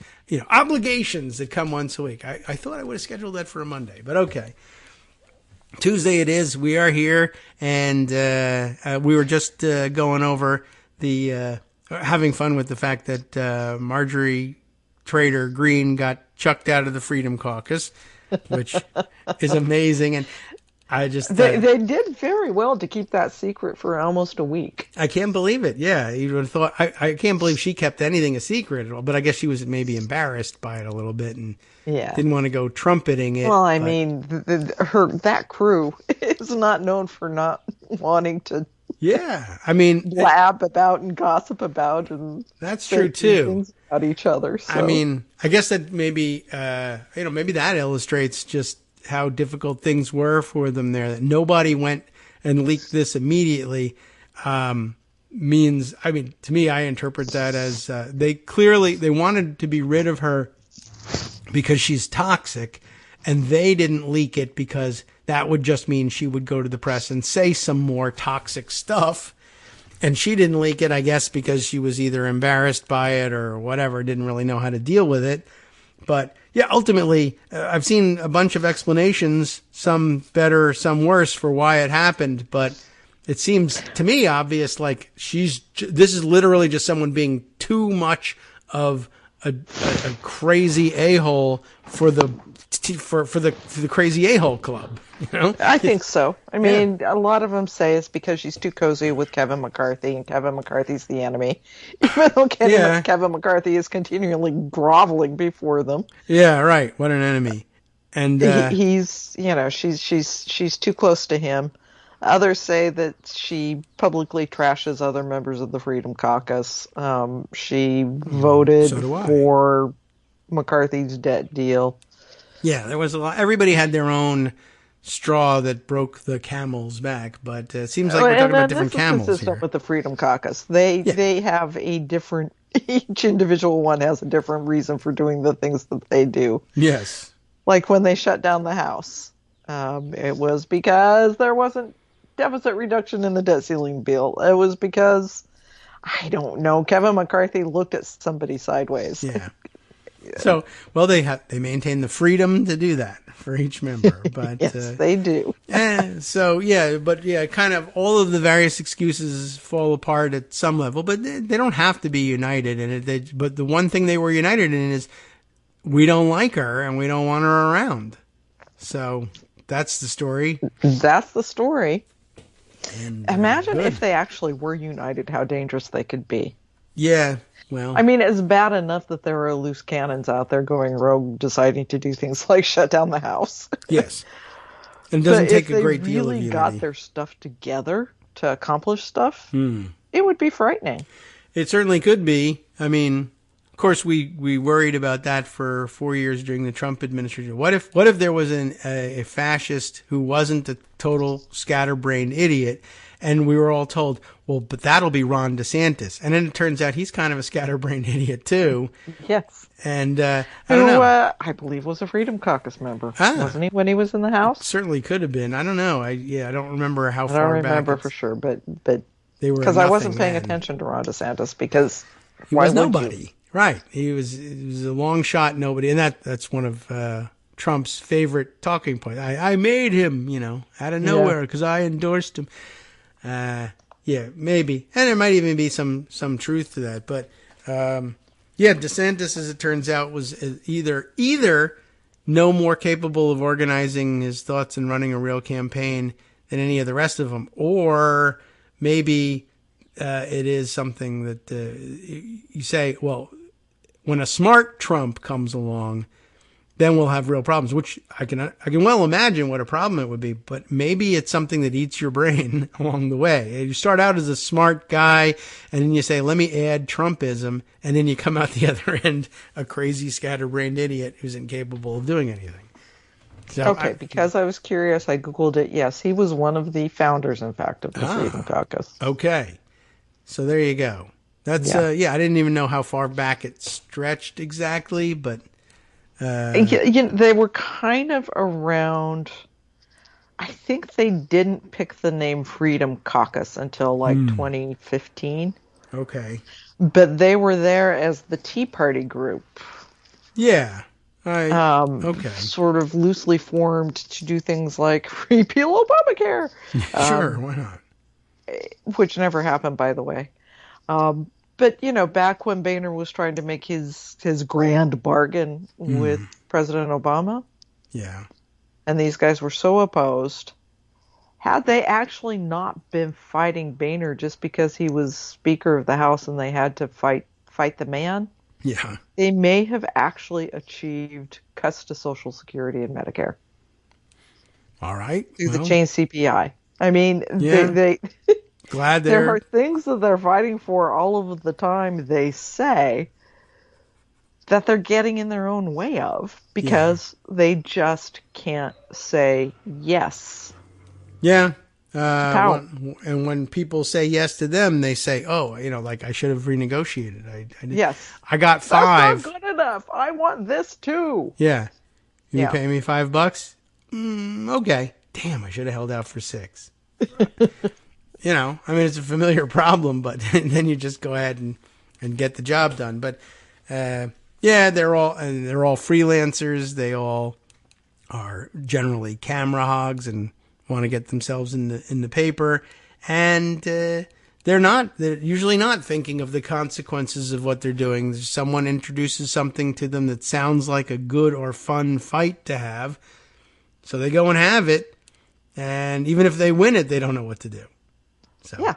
obligations that come once a week. I thought I would have scheduled that for a Monday, but okay. Tuesday it is. We are here, and we were just going over having fun with the fact that Marjorie Taylor Greene got chucked out of the Freedom Caucus, which is amazing. And I just
they did very well to keep that secret for almost a week.
I can't believe it. Yeah, you would have thought. I can't believe she kept anything a secret at all. But I guess she was maybe embarrassed by it a little bit and didn't want to go trumpeting it.
Well, I mean, that crew is not known for not wanting to.
Yeah, I mean,
blab about and gossip about, and
that's true too.
Things about each other. So.
I mean, I guess that maybe maybe that illustrates just how difficult things were for them there. That nobody went and leaked this immediately means. I mean, to me, I interpret that as they wanted to be rid of her because she's toxic, and they didn't leak it because that would just mean she would go to the press and say some more toxic stuff. And she didn't leak it, I guess, because she was either embarrassed by it or whatever, didn't really know how to deal with it. But yeah, ultimately, I've seen a bunch of explanations, some better, some worse, for why it happened. But it seems to me obvious, like this is literally just someone being too much of a crazy a-hole for the for the crazy a-hole club,
I think so. I mean, a lot of them say it's because she's too cozy with Kevin McCarthy, and Kevin McCarthy's the enemy, even though Kevin McCarthy is continually groveling before them.
Yeah, right. What an enemy. And
he's, she's too close to him. Others say that she publicly trashes other members of the Freedom Caucus. She voted for McCarthy's debt deal.
Yeah, there was a lot. Everybody had their own straw that broke the camel's back, but it seems like we're talking about different camels here.
Consistent with the Freedom Caucus. They have a different. Each individual one has a different reason for doing the things that they do.
Yes,
like when they shut down the House, it was because there wasn't deficit reduction in the debt ceiling bill. It was because I don't know. Kevin McCarthy looked at somebody sideways.
Yeah. So, well, they maintain the freedom to do that for each member, but
yes, they do.
Kind of all of the various excuses fall apart at some level, but they don't have to be united in it. But the one thing they were united in is we don't like her and we don't want her around. So that's the story.
That's the story.
And,
imagine if they actually were united, how dangerous they could be.
Yeah. Well,
I mean, it's bad enough that there are loose cannons out there going rogue, deciding to do things like shut down the House.
Yes. And it doesn't take a great deal of unity.
If they really got their stuff together to accomplish stuff, it would be frightening.
It certainly could be. I mean, of course, we worried about that for 4 years during the Trump administration. What if there was a fascist who wasn't a total scatterbrained idiot, and we were all told, well, but that'll be Ron DeSantis. And then it turns out he's kind of a scatterbrained idiot, too.
Yes.
And I don't know.
I believe was a Freedom Caucus member. Wasn't he when he was in the House?
Certainly could have been. I don't know. I don't remember how far back.
I don't remember for sure, but
they were
because I wasn't paying attention to Ron DeSantis because
he was nobody. Right. He was a long shot nobody. And that's one of Trump's favorite talking points. I made him, out of nowhere because I endorsed him. Maybe. And there might even be some truth to that. But, DeSantis, as it turns out, was either no more capable of organizing his thoughts and running a real campaign than any of the rest of them, or maybe it is something that you say, well, when a smart Trump comes along, then we'll have real problems, which I can well imagine what a problem it would be, but maybe it's something that eats your brain along the way. You start out as a smart guy, and then you say, let me add Trumpism, and then you come out the other end a crazy scatterbrained idiot who's incapable of doing anything. So
because I was curious, I Googled it. Yes, he was one of the founders, in fact, of the Freedom Caucus.
Okay. So there you go. That's, I didn't even know how far back it stretched exactly, but...
they were kind of around. I think they didn't pick the name Freedom Caucus until 2015.
Okay.
But they were there as the Tea Party group.
Yeah.
Sort of loosely formed to do things like repeal Obamacare.
Sure, why not?
Which never happened, by the way. But, back when Boehner was trying to make his grand bargain with President Obama.
Yeah.
And these guys were so opposed. Had they actually not been fighting Boehner just because he was Speaker of the House and they had to fight the man?
Yeah.
They may have actually achieved cuts to Social Security and Medicare.
All right.
Through the chain CPI. I mean, they
glad
there are things that they're fighting for all of the time, they say, that they're getting in their own way of because they just can't say yes.
Yeah. And when people say yes to them, they say, oh, I should have renegotiated.
Yes.
I got 5.
That's not good enough. I want this too.
Yeah. You pay me $5? Okay. Damn, I should have held out for 6. It's a familiar problem, but then you just go ahead and get the job done. But, they're all freelancers. They all are generally camera hogs and want to get themselves in the paper. And, they're They're usually not thinking of the consequences of what they're doing. Someone introduces something to them that sounds like a good or fun fight to have. So they go and have it. And even if they win it, they don't know what to do. So,
yeah.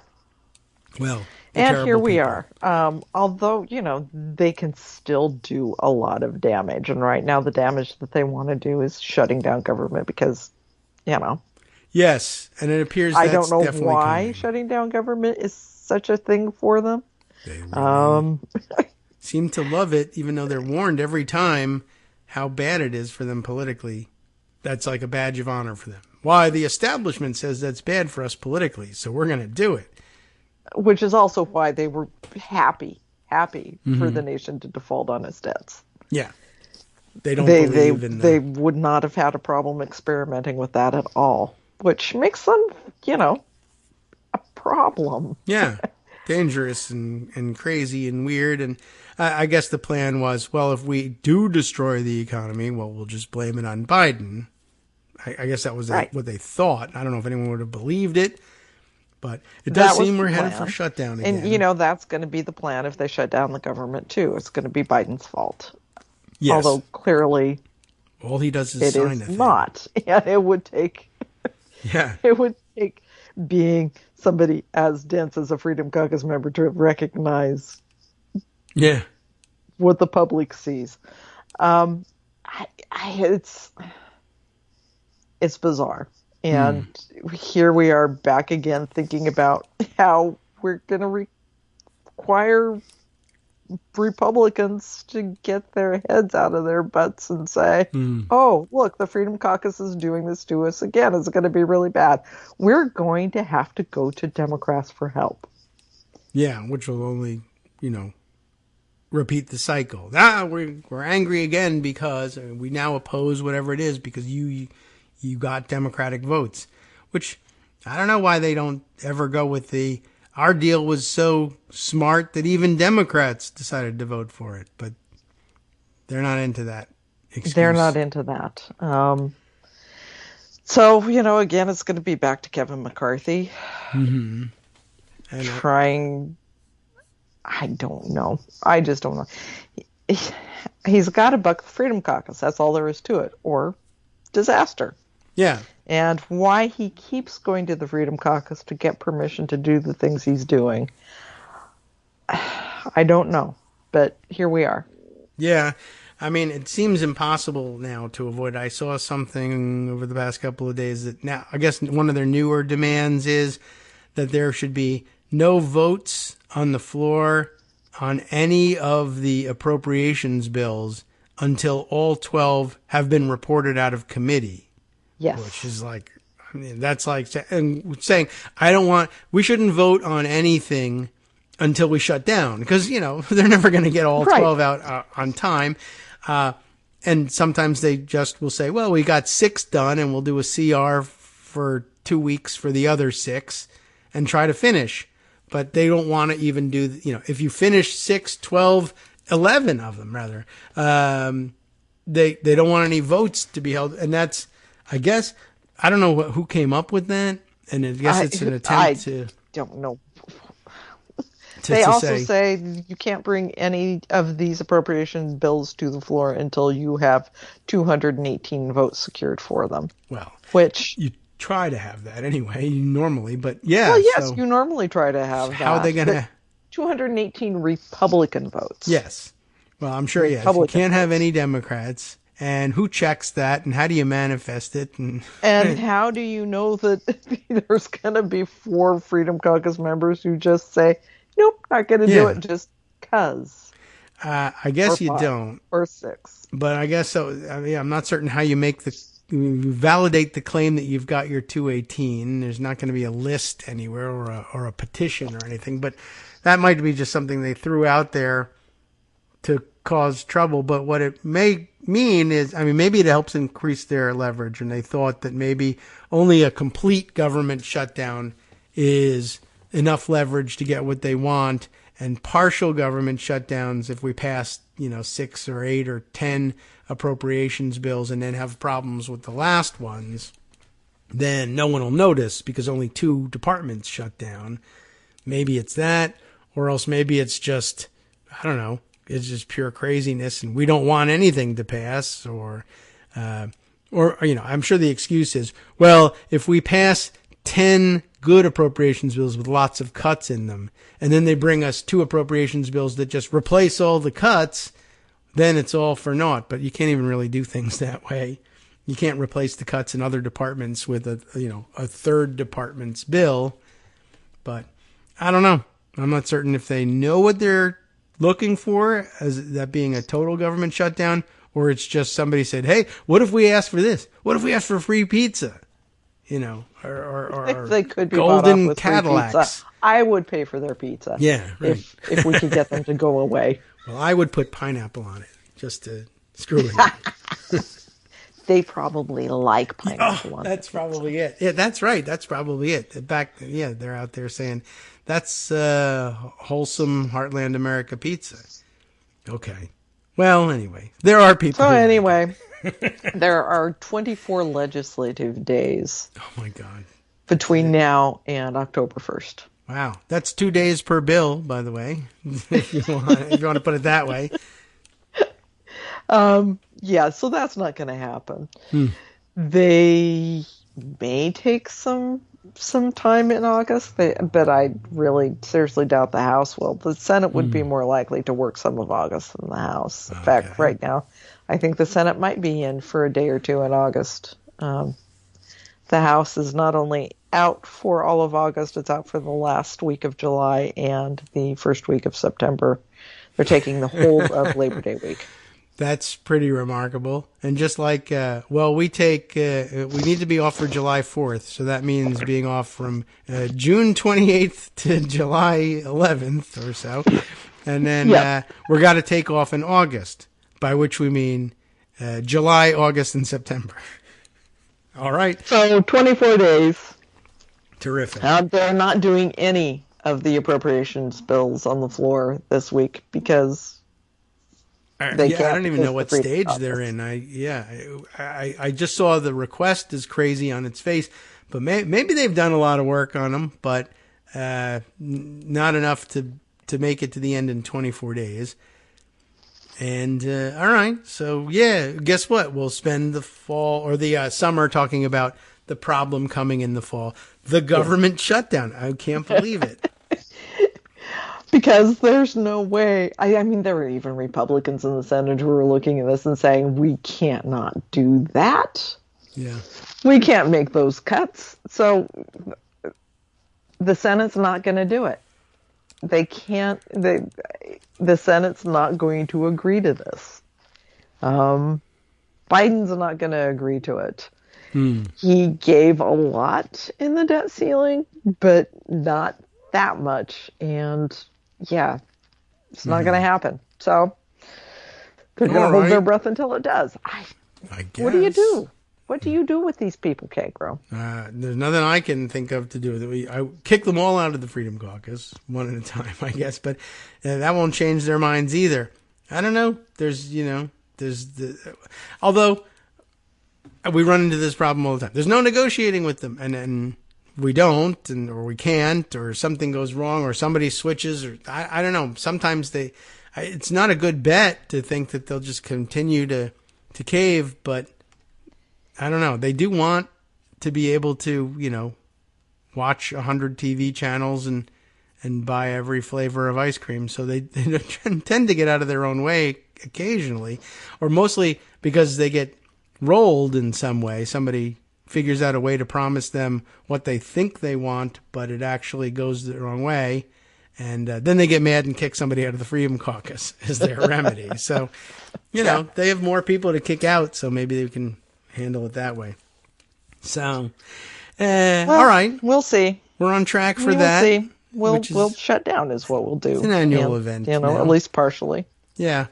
Well,
and here we
people.
are. Although, they can still do a lot of damage. And right now the damage that they want to do is shutting down government because,
Yes, and it appears
I
that's
don't know
definitely
why
coming.
shutting down government is such a thing for them.
They really seem to love it, even though they're warned every time how bad it is for them politically. That's like a badge of honor for them. Why? The establishment says that's bad for us politically, so we're going to do it.
Which is also why they were happy for the nation to default on its debts.
Yeah. They don't believe in
They would not have had a problem experimenting with that at all, which makes them, a problem.
Yeah. Dangerous and crazy and weird. And I guess the plan was, well, if we do destroy the economy, well, we'll just blame it on Biden. I guess that was what they thought. I don't know if anyone would have believed it, but it does seem we're headed for shutdown again.
And, that's going to be the plan if they shut down the government, too. It's going to be Biden's fault.
Yes.
Although, clearly,
all he does is sign
it
a
is
thing.
not. And it would take... It would take being somebody as dense as a Freedom Caucus member to recognize what the public sees. It's bizarre. And here we are back again thinking about how we're going to require Republicans to get their heads out of their butts and say, oh, look, the Freedom Caucus is doing this to us again. It's going to be really bad. We're going to have to go to Democrats for help. Yeah,
which will only, repeat the cycle. We're angry again because we now oppose whatever it is because you got Democratic votes, which I don't know why they don't ever go with our deal was so smart that even Democrats decided to vote for it, but they're not into that excuse.
They're not into that. So, again, it's going to be back to Kevin McCarthy.
Mm-hmm.
And trying, I don't know. I just don't know. He's got to buck the Freedom Caucus. That's all there is to it. Or disaster.
Yeah.
And why he keeps going to the Freedom Caucus to get permission to do the things he's doing, I don't know. But here we are.
Yeah. I mean, it seems impossible now to avoid. I saw something over the past couple of days that now, I guess one of their newer demands is that there should be no votes on the floor on any of the appropriations bills until all 12 have been reported out of committee.
Yes.
Which is like, that's like saying, we shouldn't vote on anything until we shut down because, they're never going to get all 12 out on time. And sometimes they just will say, well, we got 6 done and we'll do a CR for 2 weeks for the other 6 and try to finish. But they don't want to even do, if you finish 6, 12, 11 of them rather, they don't want any votes to be held. And that's, I guess, I don't know who came up with that. And I guess it's an attempt to.
I don't know. They also say you can't bring any of these appropriation bills to the floor until you have 218 votes secured for them.
Well,
which
you try to have that anyway, normally, but yeah.
Well, yes, you normally try to have that.
How are they going to?
218 Republican votes.
Yes. Well, I'm sure, yes. You can't have any Democrats. And who checks that? And how do you manifest it? And
how do you know that there's going to be 4 Freedom Caucus members who just say, nope, not going to do it just because?
I guess you don't.
Or 6.
But I guess so. I mean, I'm not certain how you you validate the claim that you've got your 218. There's not going to be a list anywhere or a petition or anything. But that might be just something they threw out there to cause trouble. But what it may mean is, maybe it helps increase their leverage. And they thought that maybe only a complete government shutdown is enough leverage to get what they want. And partial government shutdowns, if we pass, 6 or 8 or 10 appropriations bills and then have problems with the last ones, then no one will notice because only 2 departments shut down. maybe it's that, or else maybe it's just, I don't know, it's just pure craziness and we don't want anything to pass, or I'm sure the excuse is, well, if we pass 10 good appropriations bills with lots of cuts in them, and then they bring us 2 appropriations bills that just replace all the cuts, then it's all for naught. But you can't even really do things that way. You can't replace the cuts in other departments with a third department's bill. But I don't know. I'm not certain if they know what they're looking for, as that being a total government shutdown, or it's just somebody said, hey, what if we ask for this? What if we ask for free pizza? Or
they could be
golden
with
Cadillacs.
Free pizza. I would pay for their pizza.
Yeah, right.
If we could get them to go away.
Well, I would put pineapple on it just to screw it up.
They probably like pineapple on it.
That's probably it. Yeah, that's right. That's probably it. They're out there saying that's wholesome Heartland America pizza. Okay. Well, anyway, there are people.
So anyway, there are 24 legislative days.
Oh my God.
Between now and October 1st.
Wow. That's 2 days per bill, by the way, if you want to put it that way.
Yeah, so that's not going to happen. They may take some time in August, but I really seriously doubt the House will. The Senate would be more likely to work some of August than the House. In fact, right now, I think the Senate might be in for a day or two in August. The House is not only out for all of August, it's out for the last week of July and the first week of September. They're taking the whole of Labor Day week.
That's pretty remarkable. And just like, we need to be off for July 4th. So that means being off from June 28th to July 11th or so. And then we're got to take off in August, by which we mean July, August, and September. All right.
So 24 days.
Terrific.
They're not doing any of the appropriations bills on the floor this week because they can't.
I don't even know what stage they're in. I just saw the request is crazy on its face, but maybe they've done a lot of work on them, but not enough to make it to the end in 24 days. And all right, so guess what? We'll spend the fall or the summer talking about the problem coming in the fall, the government shutdown. I can't believe it.
Because there's no way. I mean, there were even Republicans in the Senate who were looking at this and saying, we can't not do that.
Yeah.
We can't make those cuts. So the Senate's not going to do it. They can't. The Senate's not going to agree to this. Biden's not going to agree to it. He gave a lot in the debt ceiling, but not that much. And it's not going to happen. So they're going to hold their breath until it does.
I guess.
What do you do? What do you do with these people, Kagro?
There's nothing I can think of to do with it. I kick them all out of the Freedom Caucus one at a time, I guess. But that won't change their minds either. I don't know. Although we run into this problem all the time. There's no negotiating with them, and we don't, or we can't, or something goes wrong, or somebody switches, or I don't know. Sometimes it's not a good bet to think that they'll just continue to cave, but I don't know. They do want to be able to, watch 100 TV channels and buy every flavor of ice cream. So they tend to get out of their own way occasionally, or mostly because they get rolled in some way. Somebody figures out a way to promise them what they think they want, but it actually goes the wrong way. And then they get mad and kick somebody out of the Freedom Caucus is their remedy. So, they have more people to kick out, so maybe they can handle it that way. So, all right.
We'll see.
We're on track for that.
See. We'll shut down is what we'll do.
It's an annual event.
At least partially.
Yeah.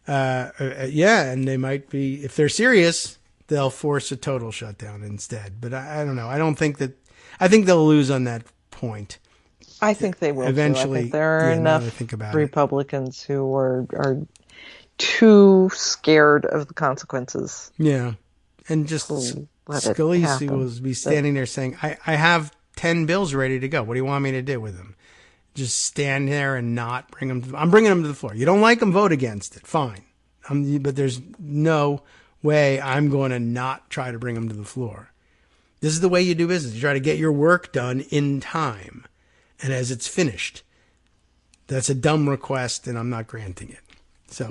And they might be, if they're serious, they'll force a total shutdown instead. But I don't know. I think they'll lose on that point.
I think they will
eventually.
I think there are enough Republicans who are too scared of the consequences.
Yeah. And just Scalise will be standing there saying, I have 10 bills ready to go. What do you want me to do with them? just stand there and not bring them. I'm bringing them to the floor. You don't like them, vote against it. Fine. But there's no way I'm going to not try to bring them to the floor. This is the way you do business. You try to get your work done in time. And as it's finished, that's a dumb request and I'm not granting it. So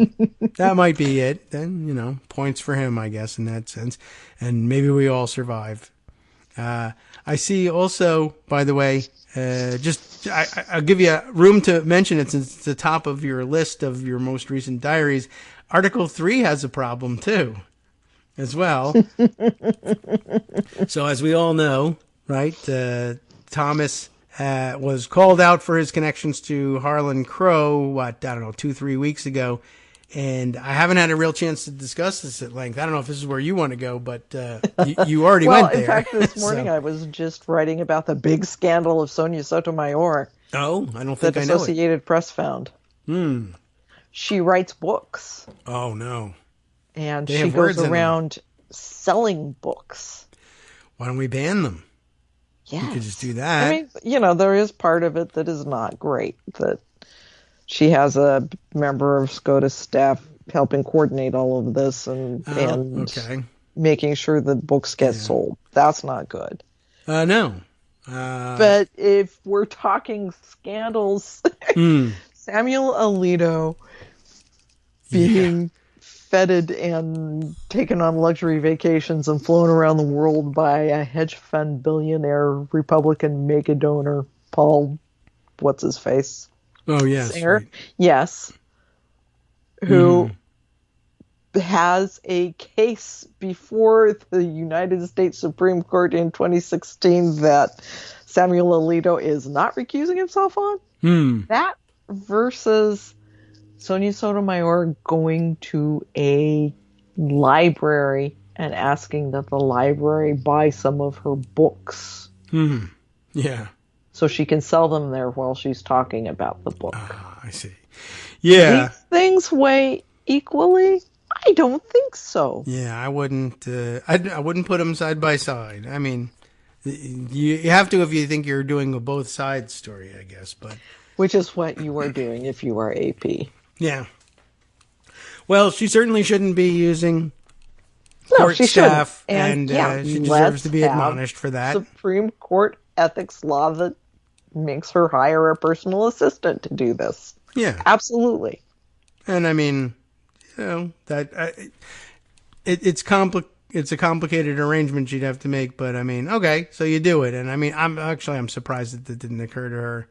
that might be it. Then, points for him, I guess, in that sense. And maybe we all survive. I see also, by the way, I'll give you room to mention it since it's the top of your list of your most recent diaries. Article 3 has a problem too, as well. So as we all know, right, Thomas was called out for his connections to Harlan Crow, 2-3 weeks ago. And I haven't had a real chance to discuss this at length. I don't know if this is where you want to go, but you already went there.
Well, in fact, this morning I was just writing about the big scandal of Sonia Sotomayor.
Oh, I don't think I know it.
That Associated Press found. She writes books.
Oh, no.
And she goes around selling books.
Why don't we ban them?
Yeah.
You could just do that.
I mean, there is part of it that is not great. That she has a member of SCOTUS staff helping coordinate all of this and making sure the books get sold. That's not good.
No.
But if we're talking scandals, Samuel Alito being feted and taken on luxury vacations and flown around the world by a hedge fund billionaire Republican mega donor, Paul, what's his face?
Oh, yes.
Singer?
Right.
Yes. Who has a case before the United States Supreme Court in 2016 that Samuel Alito is not recusing himself on. That versus Sonia Sotomayor going to a library and asking that the library buy some of her books.
Yeah.
So she can sell them there while she's talking about the book.
I see. Yeah.
These things weigh equally? I don't think so.
Yeah, I wouldn't. I wouldn't put them side by side. I mean, you have to if you think you're doing a both sides story, I guess. But
which is what you are doing if you are AP.
Yeah. Well, she certainly shouldn't be using court staff, and she deserves to be admonished for that.
Supreme Court ethics law that makes her hire a personal assistant to do this.
Yeah,
absolutely.
And I mean, that it's a complicated arrangement she'd have to make. But I mean, okay, so you do it, and I mean, I'm surprised that it didn't occur to her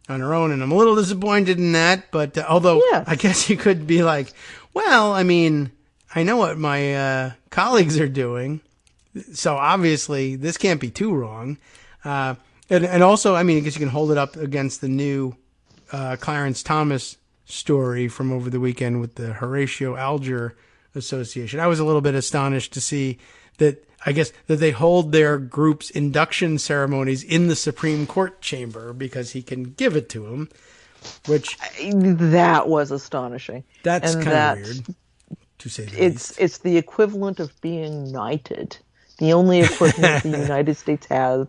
on her own, and I'm a little disappointed in that. But although I guess you could be like, well, I mean, I know what my colleagues are doing, so obviously this can't be too wrong. And also, I mean, I guess you can hold it up against the new Clarence Thomas story from over the weekend with the Horatio Alger Association. I was a little bit astonished to see that, I guess, that they hold their group's induction ceremonies in the Supreme Court chamber because he can give it to them, which...
That was astonishing.
That's kind of weird, to say the least.
It's the equivalent of being knighted. The only equivalent the United States has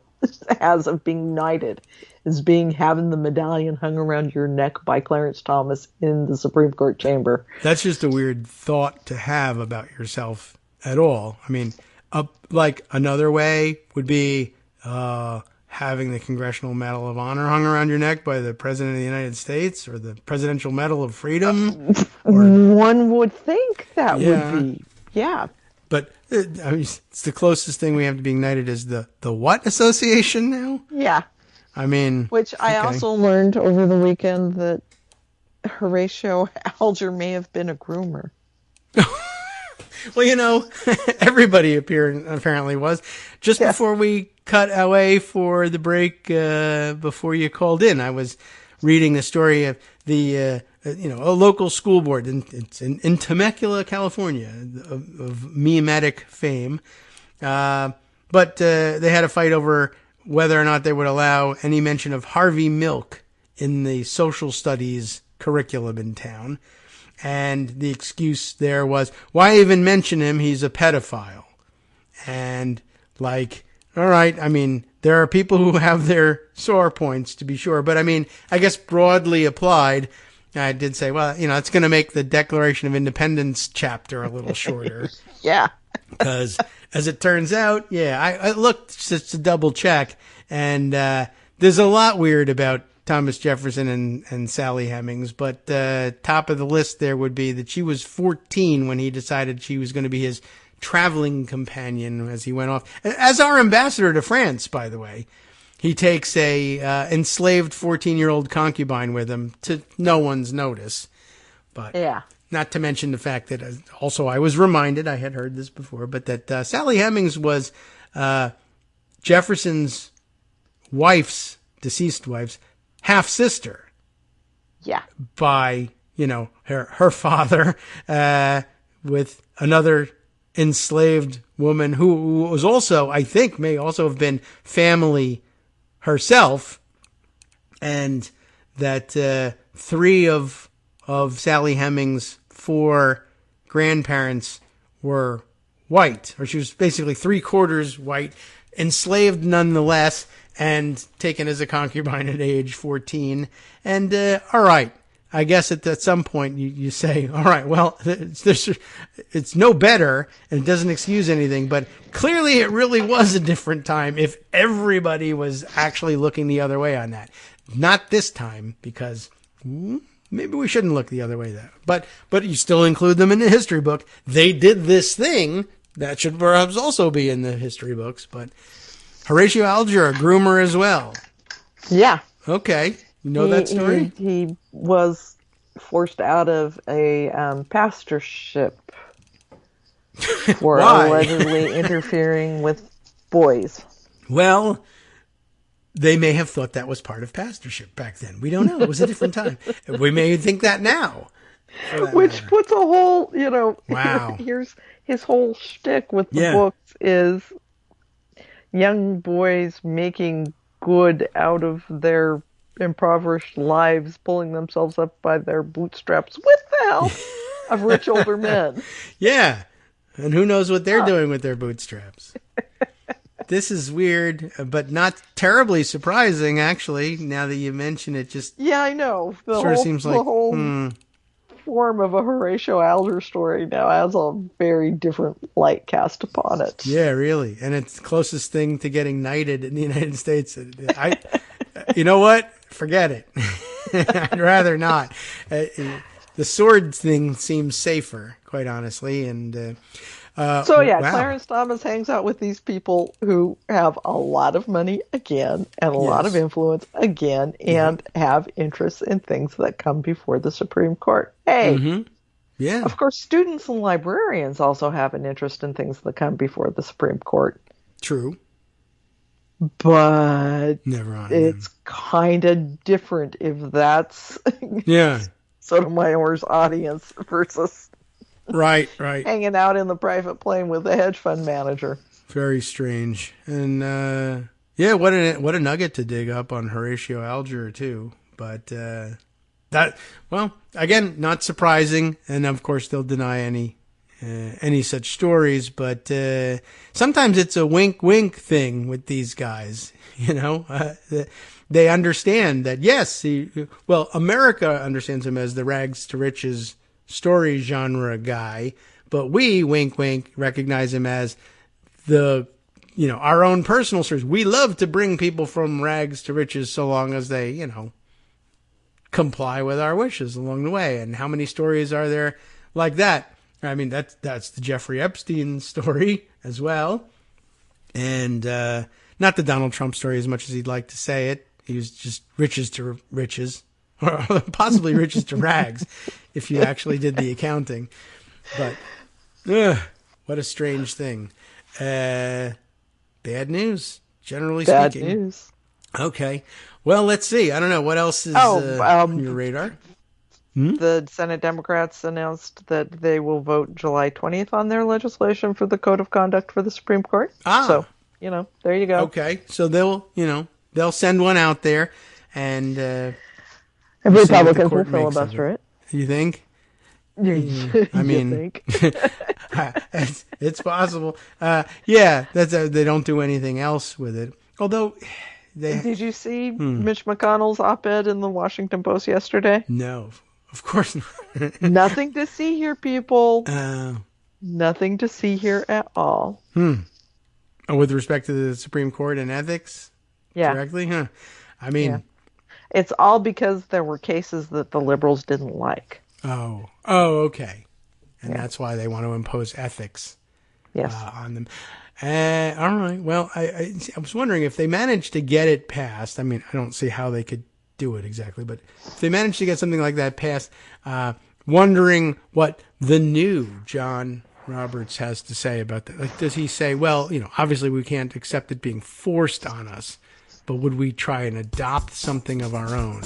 of being knighted is having the medallion hung around your neck by Clarence Thomas in the Supreme Court chamber.
That's just a weird thought to have about yourself at all. I mean, like another way would be having the Congressional Medal of Honor hung around your neck by the President of the United States, or the Presidential Medal of Freedom.
One would think that would be,
But I mean, it's the closest thing we have to being knighted is the what association now?
Yeah.
I mean... Which
I also learned over the weekend that Horatio Alger may have been a groomer.
Well, everybody apparently was. Just before we cut away for the break, before you called in, I was reading the story of a local school board. It's in Temecula, California, of memetic fame. But they had a fight over whether or not they would allow any mention of Harvey Milk in the social studies curriculum in town. And the excuse there was, why even mention him? He's a pedophile. And all right, I mean, there are people who have their sore points, to be sure. But I mean, I guess broadly applied, I did say, well, it's going to make the Declaration of Independence chapter a little shorter.
Yeah.
Because as it turns out, I looked just to double check, and there's a lot weird about Thomas Jefferson and Sally Hemings, but top of the list there would be that she was 14 when he decided she was going to be his traveling companion as he went off. As our ambassador to France, by the way, he takes a enslaved 14-year-old concubine with him to no one's notice. But not to mention the fact that also I was reminded, I had heard this before, but that Sally Hemings was Jefferson's deceased wife's half-sister.
Yeah.
By, her father with another enslaved woman who was also, I think, may also have been family herself, and that 3 of Sally Hemings' 4 grandparents were white, or she was basically 3/4 white, enslaved nonetheless, and taken as a concubine at age 14. And all right, I guess at some point you say, all right, well, it's no better, and it doesn't excuse anything, but clearly it really was a different time if everybody was actually looking the other way on that. Not this time, because maybe we shouldn't look the other way there. But you still include them in the history book. They did this thing. That should perhaps also be in the history books. But Horatio Alger, a groomer as well.
Yeah.
Okay. You know that story?
He was forced out of a pastorship for allegedly interfering with boys.
Well, they may have thought that was part of pastorship back then. We don't know. It was a different time. We may think that now.
Which puts a whole,
wow.
Here's his whole shtick with the books is young boys making good out of their impoverished lives, pulling themselves up by their bootstraps with the help of rich older men.
Yeah. And who knows what they're doing with their bootstraps. This is weird, but not terribly surprising, actually, now that you mention it.
Yeah, I know.
Seems like...
The whole form of a Horatio Alger story now has a very different light cast upon it.
Yeah, really. And it's the closest thing to getting knighted in the United States. You know what? Forget it. I'd rather not. The sword thing seems safer, quite honestly. And wow.
Clarence Thomas hangs out with these people who have a lot of money again, and a lot of influence again, and have interests in things that come before the Supreme Court. Hey,
yeah.
Of course, students and librarians also have an interest in things that come before the Supreme Court.
True.
But
never on
it's kind of different if that's Sotomayor's audience versus
right
hanging out in the private plane with the hedge fund manager.
Very strange. And what a nugget to dig up on Horatio Alger too. But again, not surprising, and of course they'll deny any such stories, but sometimes it's a wink thing with these guys. They understand that, yes, America understands him as the rags to riches story genre guy, but we, wink recognize him as our own personal stories. We love to bring people from rags to riches so long as they, comply with our wishes along the way. And how many stories are there like that? I mean, that's the Jeffrey Epstein story as well. And not the Donald Trump story as much as he'd like to say it. He was just riches to riches, or possibly riches to rags, if you actually did the accounting. But what a strange thing. Bad news, generally speaking.
Bad news.
Okay. Well, let's see. I don't know. What else is on your radar?
The Senate Democrats announced that they will vote July 20th on their legislation for the Code of Conduct for the Supreme Court. So, there you go.
Okay. So they'll send one out there, and
Republicans will filibuster it.
You think?
I mean,
it's possible. They don't do anything else with it. Although,
did you see Mitch McConnell's op-ed in the Washington Post yesterday?
No, of course not.
Nothing to see here, people. Nothing to see here at all.
With respect to the Supreme Court and ethics?
Yeah.
Directly? Huh. I mean...
Yeah. It's all because there were cases that the liberals didn't like.
Oh, okay. And that's why they want to impose ethics on them. All right. Well, I was wondering if they managed to get it passed. I mean, I don't see how they could do it exactly, but if they managed to get something like that passed, wondering what the new John Roberts has to say about that. Like, does he say, well, obviously we can't accept it being forced on us, but would we try and adopt something of our own?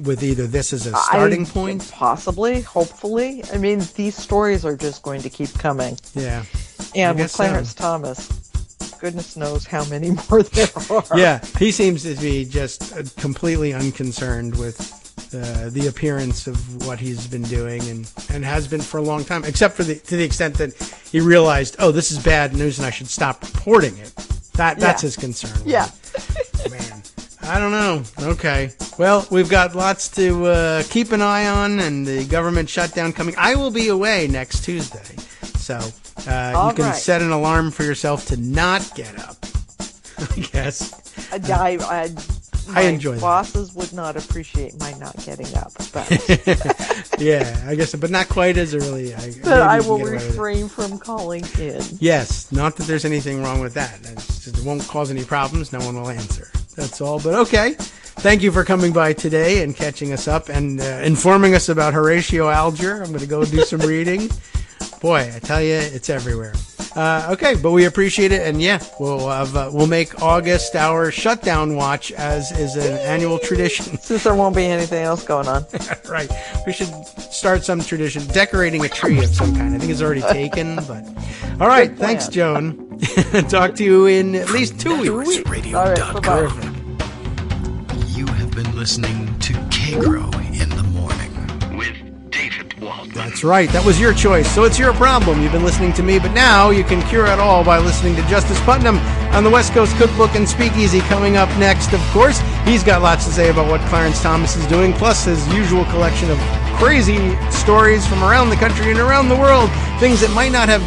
With either this as a starting point?
Possibly, hopefully. I mean, these stories are just going to keep coming.
Yeah.
And with Clarence Thomas, goodness knows how many more there are.
Yeah, he seems to be just completely unconcerned with the appearance of what he's been doing and has been for a long time, except to the extent that he realized, this is bad news and I should stop reporting it. That's his concern.
Yeah.
Man, I don't know. Okay. Well, we've got lots to keep an eye on, and the government shutdown coming. I will be away next Tuesday, so you can set an alarm for yourself to not get up, I guess.
I
enjoy that.
Bosses would not appreciate my not getting up. But
yeah, I guess, but not quite as early.
But I will refrain from calling in.
Yes, not that there's anything wrong with that. It won't cause any problems. No one will answer. That's all. But okay. Thank you for coming by today and catching us up and informing us about Horatio Alger. I'm going to go do some reading. Boy, I tell you, it's everywhere. Okay, but we appreciate it, and we'll make August our shutdown watch, as is an annual tradition.
Since there won't be anything else going on.
Right. We should start some tradition, decorating a tree of some kind. I think it's already taken, but... All right, thanks, Joan. Talk to you in at least 2 weeks.
All right, bye-bye.
You have been listening to Kagro in the Morning with David Waldman.
That's right. That was your choice, so it's your problem. You've been listening to me, but now you can cure it all by listening to Justice Putnam on the West Coast Cookbook and Speakeasy coming up next, of course. He's got lots to say about what Clarence Thomas is doing, plus his usual collection of crazy stories from around the country and around the world, things that might not have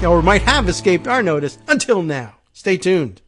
or might have escaped our notice until now. Stay tuned.